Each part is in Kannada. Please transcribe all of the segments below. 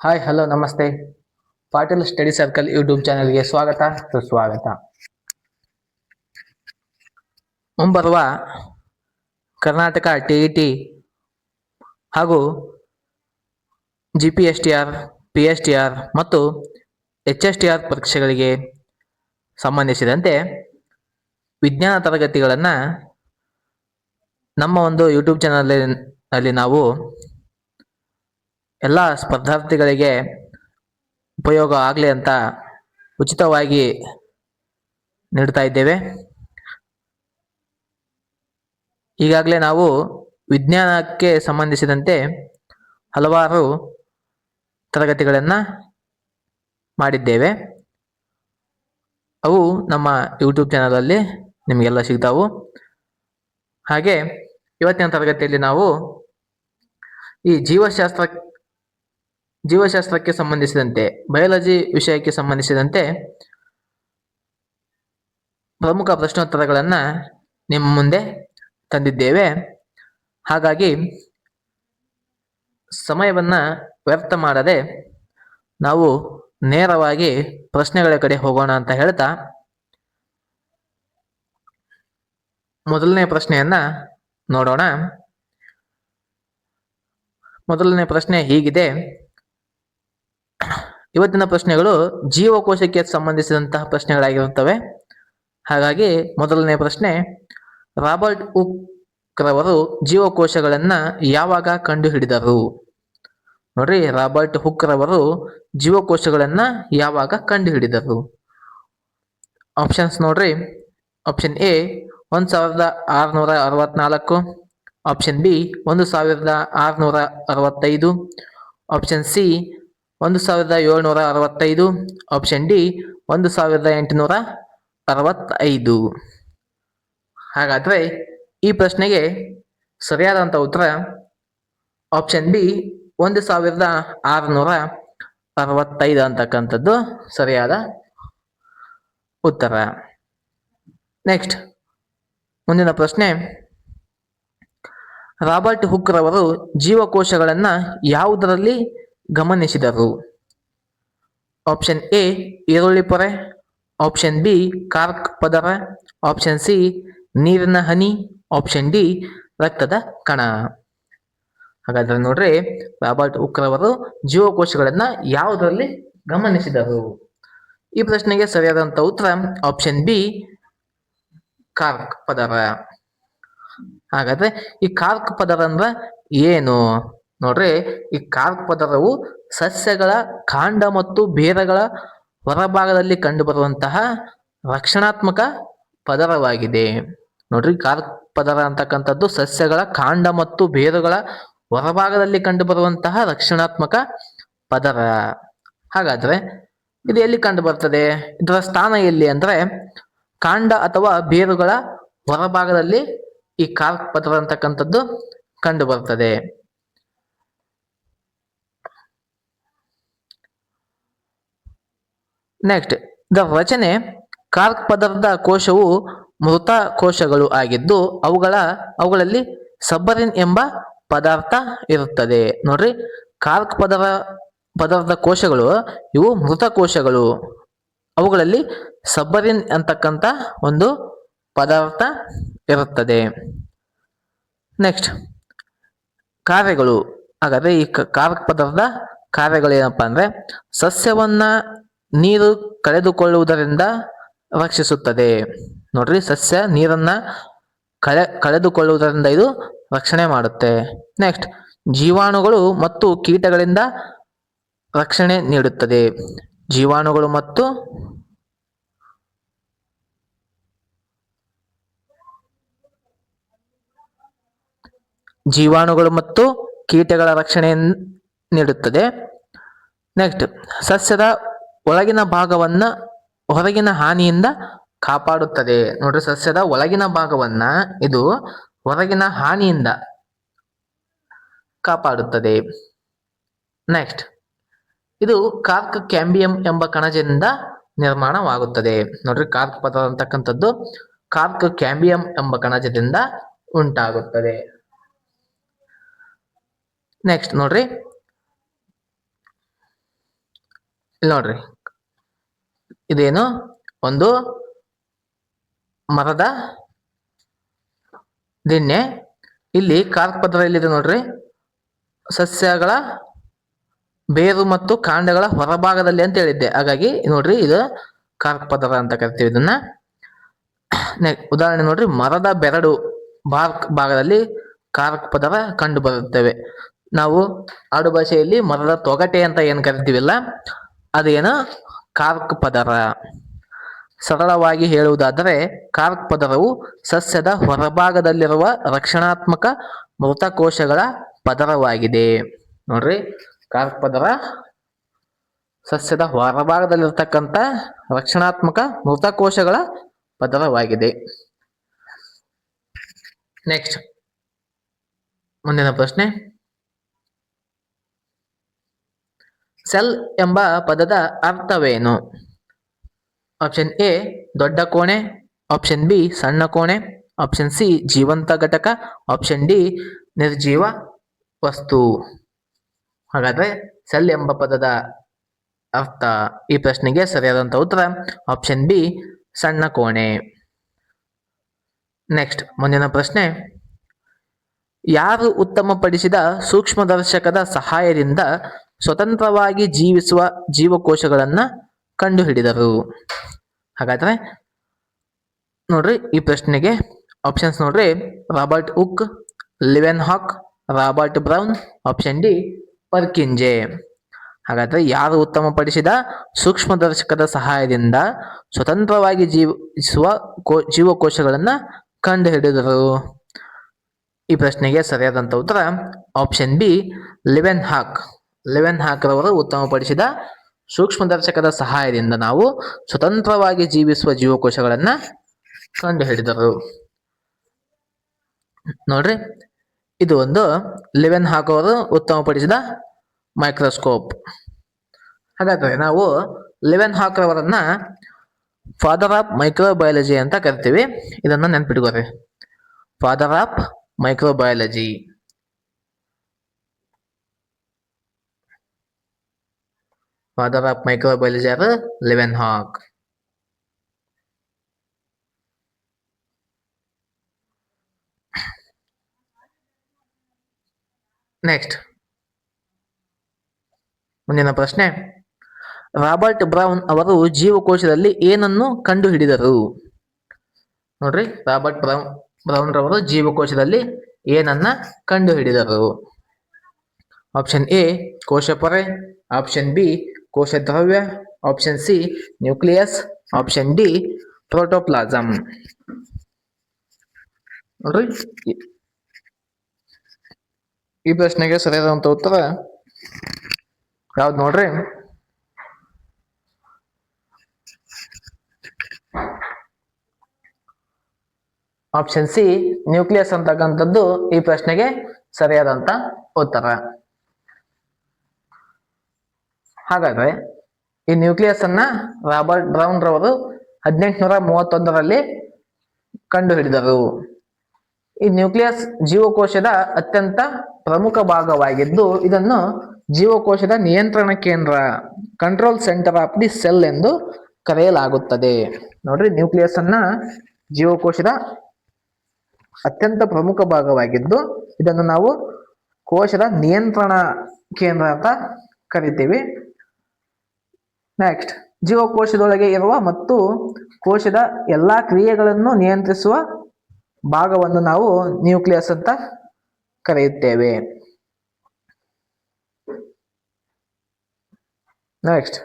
ಹಾಯ್ ಹಲೋ ನಮಸ್ತೆ. ಪಾಟೀಲ್ ಸ್ಟಡಿ ಸರ್ಕಲ್ ಯೂಟ್ಯೂಬ್ ಚಾನೆಲ್ಗೆ ಸ್ವಾಗತ ಸುಸ್ವಾಗತ. ಮುಂಬರುವ ಕರ್ನಾಟಕ TET ಹಾಗೂ GPSTR, PSTR ಮತ್ತು HSTR ಪರೀಕ್ಷೆಗಳಿಗೆ ಸಂಬಂಧಿಸಿದಂತೆ ವಿಜ್ಞಾನ ತರಗತಿಗಳನ್ನು ನಮ್ಮ ಒಂದು ಯೂಟ್ಯೂಬ್ ಚಾನಲಲ್ಲಿ ನಾವು ಎಲ್ಲ ಸ್ಪರ್ಧಾರ್ಥಿಗಳಿಗೆ ಉಪಯೋಗ ಆಗಲಿ ಅಂತ ಉಚಿತವಾಗಿ ನೀಡ್ತಾ ಇದ್ದೇವೆ. ಈಗಾಗಲೇ ನಾವು ವಿಜ್ಞಾನಕ್ಕೆ ಸಂಬಂಧಿಸಿದಂತೆ ಹಲವಾರು ತರಗತಿಗಳನ್ನು ಮಾಡಿದ್ದೇವೆ. ಅವು ನಮ್ಮ ಯೂಟ್ಯೂಬ್ ಚಾನಲಲ್ಲಿ ನಿಮಗೆಲ್ಲ ಸಿಗ್ತಾವು. ಹಾಗೆ ಇವತ್ತಿನ ತರಗತಿಯಲ್ಲಿ ನಾವು ಈ ಜೀವಶಾಸ್ತ್ರಕ್ಕೆ ಸಂಬಂಧಿಸಿದಂತೆ, ಬಯಾಲಜಿ ವಿಷಯಕ್ಕೆ ಸಂಬಂಧಿಸಿದಂತೆ ಪ್ರಮುಖ ಪ್ರಶ್ನೋತ್ತರಗಳನ್ನು ನಿಮ್ಮ ಮುಂದೆ ತಂದಿದ್ದೇವೆ. ಹಾಗಾಗಿ ಸಮಯವನ್ನು ವ್ಯರ್ಥ ಮಾಡದೆ ನಾವು ನೇರವಾಗಿ ಪ್ರಶ್ನೆಗಳ ಕಡೆ ಹೋಗೋಣ ಅಂತ ಹೇಳ್ತಾ ಮೊದಲನೇ ಪ್ರಶ್ನೆಯನ್ನ ನೋಡೋಣ. ಮೊದಲನೇ ಪ್ರಶ್ನೆ ಹೀಗಿದೆ. ಇವತ್ತಿನ ಪ್ರಶ್ನೆಗಳು ಜೀವಕೋಶಕ್ಕೆ ಸಂಬಂಧಿಸಿದಂತಹ ಪ್ರಶ್ನೆಗಳಾಗಿರುತ್ತವೆ. ಹಾಗಾಗಿ ಮೊದಲನೇ ಪ್ರಶ್ನೆ, ರಾಬರ್ಟ್ ಹುಕ್ ರವರು ಜೀವಕೋಶಗಳನ್ನ ಯಾವಾಗ ಕಂಡುಹಿಡಿದರು? ನೋಡ್ರಿ, ರಾಬರ್ಟ್ ಹುಕ್ ರವರು ಜೀವಕೋಶಗಳನ್ನ ಯಾವಾಗ ಕಂಡುಹಿಡಿದರು? ಆಪ್ಷನ್ಸ್ ನೋಡ್ರಿ. Option A 1664, option B 1665, option C 1765, option D 1865. ಹಾಗಾದ್ರೆ ಈ ಪ್ರಶ್ನೆಗೆ ಸರಿಯಾದಂಥ ಉತ್ತರ ಆಪ್ಷನ್ ಬಿ 1665 ಅಂತಕ್ಕಂಥದ್ದು ಸರಿಯಾದ ಉತ್ತರ. ನೆಕ್ಸ್ಟ್, ಮುಂದಿನ ಪ್ರಶ್ನೆ, ರಾಬರ್ಟ್ ಹುಕ್ ರವರು ಜೀವಕೋಶಗಳನ್ನ ಯಾವುದರಲ್ಲಿ ಗಮನಿಸಿದರು? ಆಪ್ಷನ್ ಎ ಈರುಳ್ಳಿ ಪೊರೆ, ಆಪ್ಷನ್ ಬಿ ಕಾರ್ಕ್ ಪದರ, ಆಪ್ಷನ್ ಸಿ ನೀರಿನ ಹನಿ, ಆಪ್ಷನ್ ಡಿ ರಕ್ತದ ಕಣ. ಹಾಗಾದ್ರೆ ನೋಡ್ರಿ, ರಾಬರ್ಟ್ ಹುಕ್ ರವರು ಜೀವಕೋಶಗಳನ್ನ ಯಾವುದರಲ್ಲಿ ಗಮನಿಸಿದರು? ಈ ಪ್ರಶ್ನೆಗೆ ಸರಿಯಾದಂತ ಉತ್ತರ ಆಪ್ಷನ್ ಬಿ ಕಾರ್ಕ್ ಪದರ. ಹಾಗಾದ್ರೆ ಈ ಕಾರ್ಕ್ ಪದರ ಅಂದ್ರೆ ಏನು? ನೋಡ್ರಿ, ಈ ಕಾರ್ಕ್ ಪದರವು ಸಸ್ಯಗಳ ಕಾಂಡ ಮತ್ತು ಬೇರುಗಳ ಹೊರಭಾಗದಲ್ಲಿ ಕಂಡುಬರುವಂತಹ ರಕ್ಷಣಾತ್ಮಕ ಪದರವಾಗಿದೆ. ನೋಡ್ರಿ, ಕಾರ್ಕ್ ಪದರ ಅಂತಕ್ಕಂಥದ್ದು ಸಸ್ಯಗಳ ಕಾಂಡ ಮತ್ತು ಬೇರುಗಳ ಹೊರಭಾಗದಲ್ಲಿ ಕಂಡುಬರುವಂತಹ ರಕ್ಷಣಾತ್ಮಕ ಪದರ. ಹಾಗಾದ್ರೆ ಇದು ಎಲ್ಲಿ ಕಂಡು ಬರ್ತದೆ? ಇದರ ಸ್ಥಾನ ಎಲ್ಲಿ ಅಂದ್ರೆ ಕಾಂಡ ಅಥವಾ ಬೇರುಗಳ ಹೊರಭಾಗದಲ್ಲಿ ಈ ಕಾರ್ಕ್ ಪದರ ಅಂತಕ್ಕಂಥದ್ದು ಕಂಡು ಬರ್ತದೆ. ನೆಕ್ಸ್ಟ್, ಇದರ ರಚನೆ, ಕಾರ್ಕ್ ಪದರದ ಕೋಶವು ಮೃತ ಕೋಶಗಳು ಆಗಿದ್ದು ಅವುಗಳಲ್ಲಿ ಸಬ್ಬರಿನ್ ಎಂಬ ಪದಾರ್ಥ ಇರುತ್ತದೆ. ನೋಡ್ರಿ, ಕಾರ್ಕ್ ಪದರದ ಕೋಶಗಳು ಇವು ಮೃತ ಕೋಶಗಳು, ಅವುಗಳಲ್ಲಿ ಸಬ್ಬರಿನ್ ಅಂತಕ್ಕಂಥ ಒಂದು ಪದಾರ್ಥ ಇರುತ್ತದೆ. ನೆಕ್ಸ್ಟ್, ಕಾರ್ಯಗಳು. ಹಾಗಾದ್ರೆ ಈ ಕಾರ್ಕ್ ಪದರದ ಕಾರ್ಯಗಳು ಏನಪ್ಪಾ ಅಂದ್ರೆ ಸಸ್ಯವನ್ನ ನೀರು ಕಳೆದುಕೊಳ್ಳುವುದರಿಂದ ರಕ್ಷಿಸುತ್ತದೆ. ನೋಡ್ರಿ, ಸಸ್ಯ ನೀರನ್ನ ಕಳೆದುಕೊಳ್ಳುವುದರಿಂದ ಇದು ರಕ್ಷಣೆ ಮಾಡುತ್ತೆ. ನೆಕ್ಸ್ಟ್, ಜೀವಾಣುಗಳು ಮತ್ತು ಕೀಟಗಳಿಂದ ರಕ್ಷಣೆ ನೀಡುತ್ತದೆ. ಜೀವಾಣುಗಳು ಮತ್ತು ಕೀಟಗಳ ರಕ್ಷಣೆ ನೀಡುತ್ತದೆ. ನೆಕ್ಸ್ಟ್, ಸಸ್ಯದ ಒಳಗಿನ ಭಾಗವನ್ನ ಹೊರಗಿನ ಹಾನಿಯಿಂದ ಕಾಪಾಡುತ್ತದೆ. ನೋಡ್ರಿ, ಸಸ್ಯದ ಒಳಗಿನ ಭಾಗವನ್ನ ಇದು ಹೊರಗಿನ ಹಾನಿಯಿಂದ ಕಾಪಾಡುತ್ತದೆ. ನೆಕ್ಸ್ಟ್, ಇದು ಕಾರ್ಕ್ ಕ್ಯಾಂಬಿಯಂ ಎಂಬ ಕಣಜದಿಂದ ನಿರ್ಮಾಣವಾಗುತ್ತದೆ. ನೋಡ್ರಿ, ಕಾರ್ಕ್ ಪದರ ಅಂತಕ್ಕಂಥದ್ದು ಕಾರ್ಕ್ ಕ್ಯಾಂಬಿಯಂ ಎಂಬ ಕಣಜದಿಂದ ಉಂಟಾಗುತ್ತದೆ. ನೆಕ್ಸ್ಟ್ ನೋಡ್ರಿ, ಇಲ್ಲಿ ನೋಡ್ರಿ, ಇದೇನು ಒಂದು ಮರದ ದಿಣ್ಣೆ. ಇಲ್ಲಿ ಕಾರ್ಕ್ ಪದರ ಎಲ್ಲಿದೆ ನೋಡ್ರಿ, ಸಸ್ಯಗಳ ಬೇರು ಮತ್ತು ಕಾಂಡಗಳ ಹೊರಭಾಗದಲ್ಲಿ ಅಂತ ಹೇಳಿದ್ದೆ. ಹಾಗಾಗಿ ನೋಡ್ರಿ, ಇದು ಕಾರ್ಕ್ ಪದರ ಅಂತ ಕರಿತೀವಿ ಇದನ್ನ. ಉದಾಹರಣೆ ನೋಡ್ರಿ, ಮರದ ಬೆರಡು ಬಾರ್ಕ್ ಭಾಗದಲ್ಲಿ ಕಾರ್ಕ್ ಪದರ ಕಂಡು ಬರುತ್ತವೆ. ನಾವು ಆಡು ಭಾಷೆಯಲ್ಲಿ ಮರದ ತೊಗಟೆ ಅಂತ ಏನು ಕರಿತೀವಿಲ್ಲ, ಅದೇನು ಕಾರ್ಕ್ ಪದರ. ಸರಳವಾಗಿ ಹೇಳುವುದಾದರೆ ಕಾರ್ಕ್ ಪದರವು ಸಸ್ಯದ ಹೊರಭಾಗದಲ್ಲಿರುವ ರಕ್ಷಣಾತ್ಮಕ ಮೃತ ಕೋಶಗಳ ಪದರವಾಗಿದೆ. ನೋಡ್ರಿ, ಕಾರ್ಕ್ ಪದರ ಸಸ್ಯದ ಹೊರಭಾಗದಲ್ಲಿರ್ತಕ್ಕಂಥ ರಕ್ಷಣಾತ್ಮಕ ಮೃತ ಕೋಶಗಳ ಪದರವಾಗಿದೆ. ನೆಕ್ಸ್ಟ್, ಮುಂದಿನ ಪ್ರಶ್ನೆ, ಸೆಲ್ ಎಂಬ ಪದದ ಅರ್ಥವೇನು? ಆಪ್ಷನ್ ಎ ದೊಡ್ಡ ಕೋಣೆ, ಆಪ್ಷನ್ ಬಿ ಸಣ್ಣ ಕೋಣೆ, ಆಪ್ಷನ್ ಸಿ ಜೀವಂತ ಘಟಕ, ಆಪ್ಷನ್ ಡಿ ನಿರ್ಜೀವ ವಸ್ತು. ಹಾಗಾದ್ರೆ ಸೆಲ್ ಎಂಬ ಪದದ ಅರ್ಥ, ಈ ಪ್ರಶ್ನೆಗೆ ಸರಿಯಾದಂಥ ಉತ್ತರ ಆಪ್ಷನ್ ಬಿ ಸಣ್ಣ ಕೋಣೆ. ನೆಕ್ಸ್ಟ್, ಮುಂದಿನ ಪ್ರಶ್ನೆ, ಯಾರು ಉತ್ತಮಪಡಿಸಿದ ಸೂಕ್ಷ್ಮದರ್ಶಕದ ಸಹಾಯದಿಂದ ಸ್ವತಂತ್ರವಾಗಿ ಜೀವಿಸುವ ಜೀವಕೋಶಗಳನ್ನು ಕಂಡುಹಿಡಿದರು? ಹಾಗಾದ್ರೆ ನೋಡ್ರಿ, ಈ ಪ್ರಶ್ನೆಗೆ ಆಪ್ಷನ್ಸ್ ನೋಡ್ರಿ, ರಾಬರ್ಟ್ ಹುಕ್, ಲಿವೆನ್ ಹಾಕ್, Robert Brown, option D Purkinje. ಹಾಗಾದ್ರೆ ಯಾರು ಉತ್ತಮಪಡಿಸಿದ ಸೂಕ್ಷ್ಮದರ್ಶಕದ ಸಹಾಯದಿಂದ ಸ್ವತಂತ್ರವಾಗಿ ಜೀವಿಸುವ ಜೀವಕೋಶಗಳನ್ನು ಕಂಡುಹಿಡಿದರು? ಈ ಪ್ರಶ್ನೆಗೆ ಸರಿಯಾದಂಥ ಉತ್ತರ ಆಪ್ಷನ್ ಬಿ ಲಿವೆನ್ ಹಾಕ್. ಲಿವೆನ್ ಹಾಕ್ ರವರು ಉತ್ತಮಪಡಿಸಿದ ಸೂಕ್ಷ್ಮದರ್ಶಕದ ಸಹಾಯದಿಂದ ನಾವು ಸ್ವತಂತ್ರವಾಗಿ ಜೀವಿಸುವ ಜೀವಕೋಶಗಳನ್ನು ಕಂಡುಹಿಡಿದರು. ನೋಡ್ರಿ, ಇದು ಒಂದು ಲಿವೆನ್ ಹಾಕ್ ಅವರು ಉತ್ತಮಪಡಿಸಿದ ಮೈಕ್ರೋಸ್ಕೋಪ್. ಹಾಗಾದ್ರೆ ನಾವು ಲಿವೆನ್ ಹಾಕ್ ಅವರನ್ನ ಫಾದರ್ ಆಫ್ ಮೈಕ್ರೋಬಯಾಲಜಿ ಅಂತ ಕರಿತೀವಿ. ಇದನ್ನ ನೆನ್ಪಿಟ್ಕೋರಿ, father of microbiology. Father of microbiology ಯಾರು? ಲಿವೆನ್ ಹಾಕ್. ನೆಕ್ಸ್ಟ್, ಮುಂದಿನ ಪ್ರಶ್ನೆ, ರಾಬರ್ಟ್ ಬ್ರೌನ್ ಅವರು ಜೀವಕೋಶದಲ್ಲಿ ಏನನ್ನು ಕಂಡುಹಿಡಿದರು? ನೋಡ್ರಿ, ರಾಬರ್ಟ್ ಬ್ರೌನ್ ರವರು ಜೀವಕೋಶದಲ್ಲಿ ಏನನ್ನ ಕಂಡುಹಿಡಿದರು? ಆಪ್ಷನ್ ಎ ಕೋಶಪೊರೆ, ಆಪ್ಷನ್ ಬಿ ಕೋಶ ದ್ರವ್ಯ, option C nucleus, option D protoplasm. ನೋಡ್ರಿ, ಈ ಪ್ರಶ್ನೆಗೆ ಸರಿಯಾದಂತ ಉತ್ತರ ಯಾವ್ದು ನೋಡ್ರಿ? ಆಪ್ಷನ್ ಸಿ ನ್ಯೂಕ್ಲಿಯಸ್ ಅಂತಕ್ಕಂಥದ್ದು ಈ ಪ್ರಶ್ನೆಗೆ ಸರಿಯಾದಂತ ಉತ್ತರ. ಹಾಗಾದ್ರೆ ಈ ನ್ಯೂಕ್ಲಿಯಸ್ ಅನ್ನ ರಾಬರ್ಟ್ ಬ್ರೌನ್ ರವರು 1831ರಲ್ಲಿ ಕಂಡುಹಿಡಿದರು. ಈ ನ್ಯೂಕ್ಲಿಯಸ್ ಜೀವಕೋಶದ ಅತ್ಯಂತ ಪ್ರಮುಖ ಭಾಗವಾಗಿದ್ದು ಇದನ್ನು ಜೀವಕೋಶದ ನಿಯಂತ್ರಣ ಕೇಂದ್ರ, control centre of the cell ಎಂದು ಕರೆಯಲಾಗುತ್ತದೆ. ನೋಡ್ರಿ, ನ್ಯೂಕ್ಲಿಯಸ್ ಅನ್ನ ಜೀವಕೋಶದ ಅತ್ಯಂತ ಪ್ರಮುಖ ಭಾಗವಾಗಿದ್ದು ಇದನ್ನು ನಾವು ಕೋಶದ ನಿಯಂತ್ರಣ ಕೇಂದ್ರ ಅಂತ ಕರಿತೀವಿ. ನೆಕ್ಸ್ಟ್, ಜೀವಕೋಶದೊಳಗೆ ಇರುವ ಮತ್ತು ಕೋಶದ ಎಲ್ಲಾ ಕ್ರಿಯೆಗಳನ್ನು ನಿಯಂತ್ರಿಸುವ ಭಾಗವನ್ನು ನಾವು ನ್ಯೂಕ್ಲಿಯಸ್ ಅಂತ ಕರೆಯುತ್ತೇವೆ. ನೆಕ್ಸ್ಟ್,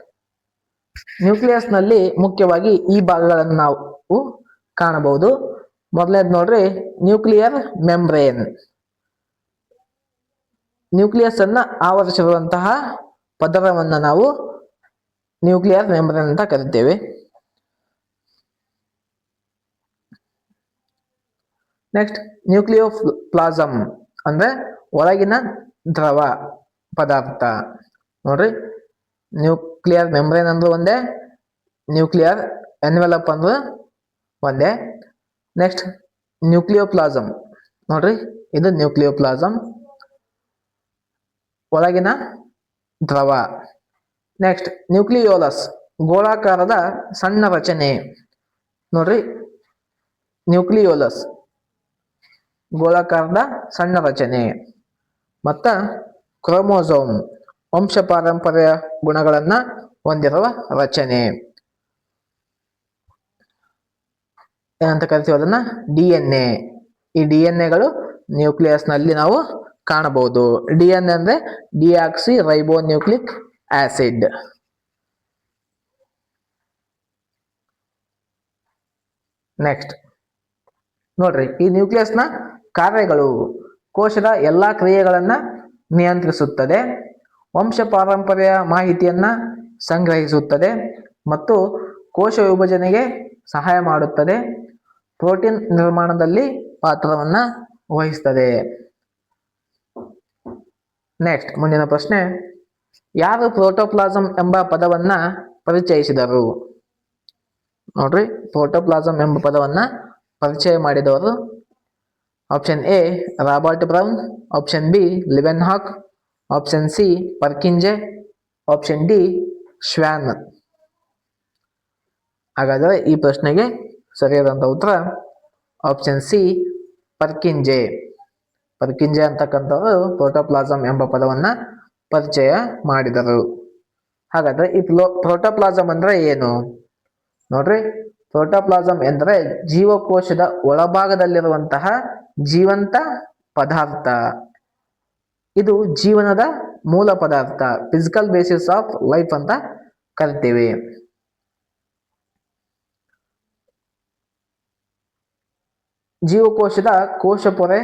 ನ್ಯೂಕ್ಲಿಯಸ್ ನಲ್ಲಿ ಮುಖ್ಯವಾಗಿ ಈ ಭಾಗಗಳನ್ನು ನಾವು ಕಾಣಬಹುದು. ಮೊದಲನೇದು ನೋಡ್ರಿ, ನ್ಯೂಕ್ಲಿಯರ್ ಮೆಂಬ್ರೇನ್. ನ್ಯೂಕ್ಲಿಯಸ್ ಅನ್ನ ಆವರಿಸಿರುವಂತಹ ಪದರವನ್ನು ನಾವು ನ್ಯೂಕ್ಲಿಯರ್ ಮೆಂಬ್ರೇನ್ ಅಂತ ಕರಿತೇವೆ. ನೆಕ್ಸ್ಟ್, ನ್ಯೂಕ್ಲಿಯೋಪ್ಲಾಸಮ್ ಅಂದ್ರೆ ಒಳಗಿನ ದ್ರವ ಪದಾರ್ಥ. ನೋಡ್ರಿ, ನ್ಯೂಕ್ಲಿಯರ್ ಮೆಂಬ್ರೇನ್ ಅಂದ್ರೆ ಒಂದೇ, ನ್ಯೂಕ್ಲಿಯರ್ ಎನ್ವೆಲಪ್ ಅಂದ್ರೆ ಒಂದೇ. Next, nucleoplasm. ನೋಡ್ರಿ, ಇದು ನ್ಯೂಕ್ಲಿಯೋಪ್ಲಾಸಮ್, ಒಳಗಿನ ದ್ರವ. ನೆಕ್ಸ್ಟ್ ನ್ಯೂಕ್ಲಿಯೋಲಸ್ ಗೋಳಾಕಾರದ ಸಣ್ಣ ರಚನೆ. ನೋಡ್ರಿ, ನ್ಯೂಕ್ಲಿಯೋಲಸ್ ಗೋಳಾಕಾರದ ಸಣ್ಣ ರಚನೆ. ಮತ್ತ ಕ್ರೋಮೋಸೋಮ್ ವಂಶ ಪಾರಂಪರ್ಯ ಗುಣಗಳನ್ನ ಹೊಂದಿರುವ ರಚನೆ. ಏನಂತ ಕರಿತೀವಿ ಅದನ್ನ? DNA. ಈ DNA ನ್ಯೂಕ್ಲಿಯಸ್ ನಲ್ಲಿ ನಾವು ಕಾಣಬಹುದು. DNA ಅಂದ್ರೆ ಡಿಆಕ್ಸಿ ರೈಬೋನ್ಯೂಕ್ಲಿಕ್ ಆಸಿಡ್. ನೆಕ್ಸ್ಟ್ ನೋಡ್ರಿ, ಈ ನ್ಯೂಕ್ಲಿಯಸ್ ನ ಕಾರ್ಯಗಳು: ಕೋಶದ ಎಲ್ಲಾ ಕ್ರಿಯೆಗಳನ್ನ ನಿಯಂತ್ರಿಸುತ್ತದೆ, ವಂಶ ಪಾರಂಪರ್ಯ ಮಾಹಿತಿಯನ್ನ ಸಂಗ್ರಹಿಸುತ್ತದೆ ಮತ್ತು ಕೋಶ ವಿಭಜನೆಗೆ ಸಹಾಯ ಮಾಡುತ್ತದೆ, ಪ್ರೋಟೀನ್ ನಿರ್ಮಾಣದಲ್ಲಿ ಪಾತ್ರವನ್ನ ವಹಿಸುತ್ತದೆ. ನೆಕ್ಸ್ಟ್ ಮುಂದಿನ ಪ್ರಶ್ನೆ, ಯಾರು ಪ್ರೋಟೋಪ್ಲಾಸಂ ಎಂಬ ಪದವನ್ನ ಪರಿಚಯಿಸಿದರು? ನೋಡ್ರಿ, ಪ್ರೋಟೋಪ್ಲಾಸಂ ಎಂಬ ಪದವನ್ನ ಪರಿಚಯ ಮಾಡಿದವರು option A Robert Brown, option B Leeuwenhoek, option C Purkinje, option D Schwann. ಹಾಗಾದರೆ ಈ ಪ್ರಶ್ನೆಗೆ ಸರಿಯಾದಂತ ಉತ್ತರ ಆಪ್ಷನ್ ಸಿ ಪರ್ಕಿಂಜೆ. ಪರ್ಕಿಂಜೆ ಅಂತಕ್ಕಂಥವರು ಪ್ರೋಟೋಪ್ಲಾಸಂ ಎಂಬ ಪದವನ್ನ ಪರಿಚಯ ಮಾಡಿದರು. ಹಾಗಾದ್ರೆ ಈ ಪ್ರೋಟೋಪ್ಲಾಸಂ ಅಂದ್ರೆ ಏನು? ನೋಡ್ರಿ, ಪ್ರೋಟೋಪ್ಲಾಸಂ ಎಂದರೆ ಜೀವಕೋಶದ ಒಳಭಾಗದಲ್ಲಿರುವಂತಹ ಜೀವಂತ ಪದಾರ್ಥ. ಇದು ಜೀವನದ ಮೂಲ ಪದಾರ್ಥ, ಫಿಸಿಕಲ್ ಬೇಸಿಸ್ ಆಫ್ ಲೈಫ್ ಅಂತ ಕರಿತೀವಿ. ಜೀವಕೋಶದ ಕೋಶ ಪೊರೆ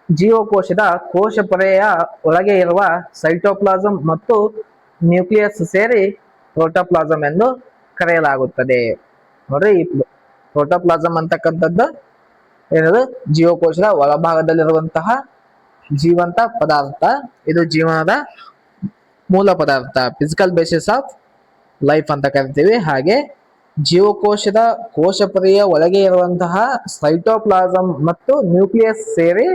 ಜೀವಕೋಶದ ಕೋಶ ಪೊರೆಯ ಒಳಗೆ ಇರುವ ಸೈಟೋಪ್ಲಾಸಂ ಮತ್ತು ನ್ಯೂಕ್ಲಿಯಸ್ ಸೇರಿ ಪ್ರೋಟೋಪ್ಲಾಸಂ ಎಂದು ಕರೆಯಲಾಗುತ್ತದೆ. ನೋಡ್ರಿ, ಈ ಪ್ರೋಟೋಪ್ಲಾಸಂ ಅಂತಕ್ಕಂಥದ್ದು ಏನದು? ಜೀವಕೋಶದ ಒಳಭಾಗದಲ್ಲಿರುವಂತಹ ಜೀವಂತ ಪದಾರ್ಥ. ಇದು ಜೀವನದ ಮೂಲ ಪದಾರ್ಥ, ಫಿಸಿಕಲ್ ಬೇಸಿಸ್ ಆಫ್ ಲೈಫ್ ಅಂತ ಕರಿತೀವಿ. ಹಾಗೆ ಜೀವಕೋಶದ ಕೋಶ ಪೊರೆಯ ಒಳಗೆ ಇರುವಂತಹ ಸೈಟೋಪ್ಲಾಸಂ ಮತ್ತು ನ್ಯೂಕ್ಲಿಯಸ್ ಸೇರಿ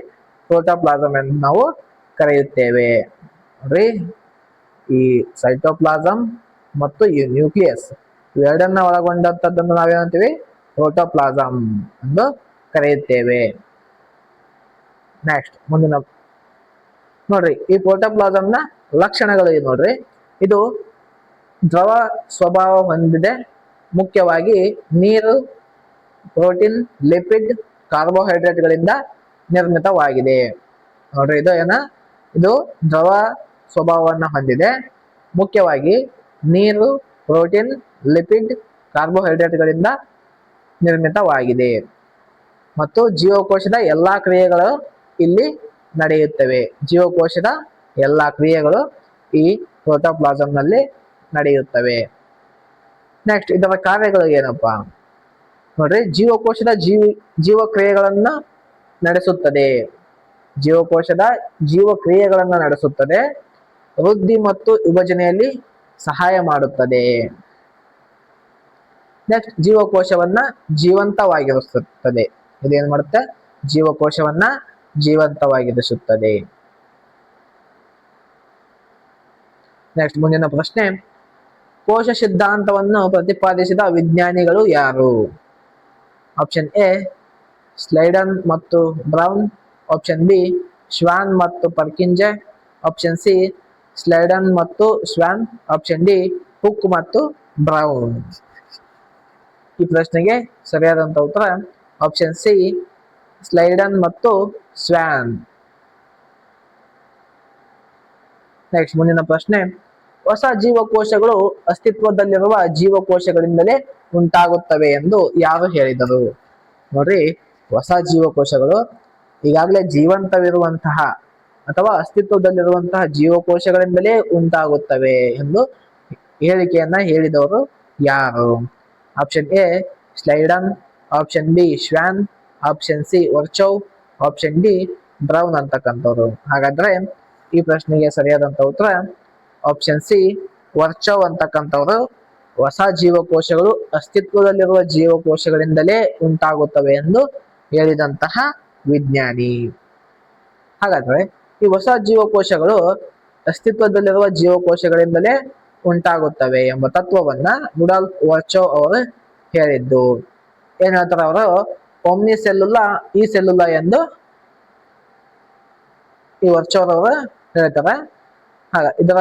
ಪ್ರೋಟೋಪ್ಲಾಸಂ ಎಂದು ನಾವು ಕರೆಯುತ್ತೇವೆ. ನೋಡ್ರಿ, ಈ ಸೈಟೋಪ್ಲಾಸಂ ಮತ್ತು ಈ ನ್ಯೂಕ್ಲಿಯಸ್ ಇವೆರಡನ್ನ ಒಳಗೊಂಡಂತದ್ದನ್ನು ನಾವೇನಂತೀವಿ? ಪ್ರೋಟೋಪ್ಲಾಸಂ ಎಂದು ಕರೆಯುತ್ತೇವೆ. ನೆಕ್ಸ್ಟ್ ಮುಂದಿನ ನೋಡ್ರಿ, ಈ ಪ್ರೋಟೋಪ್ಲಾಸಂನ ಲಕ್ಷಣಗಳು ಏನು ನೋಡ್ರಿ. ಇದು ದ್ರವ ಸ್ವಭಾವ ಹೊಂದಿದೆ. ಮುಖ್ಯವಾಗಿ ನೀರು, ಪ್ರೋಟೀನ್, ಲಿಪಿಡ್, ಕಾರ್ಬೋಹೈಡ್ರೇಟ್ಗಳಿಂದ ನಿರ್ಮಿತವಾಗಿದೆ. ನೋಡ್ರಿ, ಇದು ದ್ರವ ಸ್ವಭಾವವನ್ನು ಹೊಂದಿದೆ. ಮುಖ್ಯವಾಗಿ ನೀರು, ಪ್ರೋಟೀನ್, ಲಿಪಿಡ್, ಕಾರ್ಬೋಹೈಡ್ರೇಟ್ಗಳಿಂದ ನಿರ್ಮಿತವಾಗಿದೆ ಮತ್ತು ಜೀವಕೋಶದ ಎಲ್ಲಾ ಕ್ರಿಯೆಗಳು ಇಲ್ಲಿ ನಡೆಯುತ್ತವೆ. ಜೀವಕೋಶದ ಎಲ್ಲಾ ಕ್ರಿಯೆಗಳು ಈ ಪ್ರೋಟೋಪ್ಲಾಸಂನಲ್ಲಿ ನಡೆಯುತ್ತವೆ. ನೆಕ್ಸ್ಟ್ ಇದರ ಕಾರ್ಯಗಳು ಏನಪ್ಪಾ ನೋಡ್ರಿ, ಜೀವಕೋಶದ ಜೀವಕ್ರಿಯೆಗಳನ್ನ ನಡೆಸುತ್ತದೆ. ಜೀವಕೋಶದ ಜೀವಕ್ರಿಯೆಗಳನ್ನು ನಡೆಸುತ್ತದೆ. ವೃದ್ಧಿ ಮತ್ತು ವಿಭಜನೆಯಲ್ಲಿ ಸಹಾಯ ಮಾಡುತ್ತದೆ. ನೆಕ್ಸ್ಟ್ ಜೀವಕೋಶವನ್ನ ಜೀವಂತವಾಗಿರಿಸುತ್ತದೆ. ಇದೇನ್ ಮಾಡುತ್ತೆ? ಜೀವಕೋಶವನ್ನ ಜೀವಂತವಾಗಿರಿಸುತ್ತದೆ. ನೆಕ್ಸ್ಟ್ ಮುಂದಿನ ಪ್ರಶ್ನೆ, ಕೋಶ ಸಿದ್ಧಾಂತವನ್ನು ಪ್ರತಿಪಾದಿಸಿದ ವಿಜ್ಞಾನಿಗಳು ಯಾರು? ಆಪ್ಷನ್ ಎ ಸ್ಲೈಡನ್ ಮತ್ತು ಬ್ರೌನ್, ಆಪ್ಷನ್ ಬಿ ಶ್ವಾನ್ ಮತ್ತು ಪರ್ಕಿಂಜೆ, ಆಪ್ಷನ್ ಸಿ ಸ್ಲೈಡನ್ ಮತ್ತು ಶ್ವಾನ್, ಆಪ್ಷನ್ ಡಿ ಹುಕ್ ಮತ್ತು ಬ್ರೌನ್. ಈ ಪ್ರಶ್ನೆಗೆ ಸರಿಯಾದಂತ ಉತ್ತರ ಆಪ್ಷನ್ ಸಿ ಸ್ಲೈಡನ್ ಮತ್ತು ಸ್ವಾನ್. ನೆಕ್ಸ್ಟ್ ಮುಂದಿನ ಪ್ರಶ್ನೆ, ಹೊಸ ಜೀವಕೋಶಗಳು ಅಸ್ತಿತ್ವದಲ್ಲಿರುವ ಜೀವಕೋಶಗಳಿಂದಲೇ ಉಂಟಾಗುತ್ತವೆ ಎಂದು ಯಾರು ಹೇಳಿದರು? ನೋಡ್ರಿ, ಹೊಸ ಜೀವಕೋಶಗಳು ಈಗಾಗಲೇ ಜೀವಂತವಿರುವಂತಹ ಅಥವಾ ಅಸ್ತಿತ್ವದಲ್ಲಿರುವಂತಹ ಜೀವಕೋಶಗಳಿಂದಲೇ ಉಂಟಾಗುತ್ತವೆ ಎಂದು ಹೇಳಿಕೆಯನ್ನ ಹೇಳಿದವರು ಯಾರು? Option A Schleiden, option B Schwann, option C Virchow, option D Brown ಅಂತಕ್ಕಂಥವ್ರು. ಹಾಗಾದ್ರೆ ಈ ಪ್ರಶ್ನೆಗೆ ಸರಿಯಾದಂತ ಉತ್ತರ ಆಪ್ಷನ್ ಸಿ ವರ್ಚವ್ ಅಂತಕ್ಕಂಥವ್ರು ಹೊಸ ಜೀವಕೋಶಗಳು ಅಸ್ತಿತ್ವದಲ್ಲಿರುವ ಜೀವಕೋಶಗಳಿಂದಲೇ ಉಂಟಾಗುತ್ತವೆ ಎಂದು ಹೇಳಿದಂತಹ ವಿಜ್ಞಾನಿ. ಹಾಗಾದ್ರೆ ಈ ಹೊಸ ಜೀವಕೋಶಗಳು ಅಸ್ತಿತ್ವದಲ್ಲಿರುವ ಜೀವಕೋಶಗಳಿಂದಲೇ ಉಂಟಾಗುತ್ತವೆ ಎಂಬ ತತ್ವವನ್ನ ರುಡಾಲ್ಫ್ ವರ್ಚವ್ ಅವರು ಹೇಳಿದ್ದು. ಏನ್ ಹೇಳ್ತಾರೆ ಅವರು, ಒಮ್ನಿ ಸೆಲ್ಲುಲಾ ಈ ಸೆಲ್ಲುಲಾ ಎಂದು ಈ ವರ್ಚವ್ ಅವರು ಹೇಳ್ತಾರೆ. ಇದರ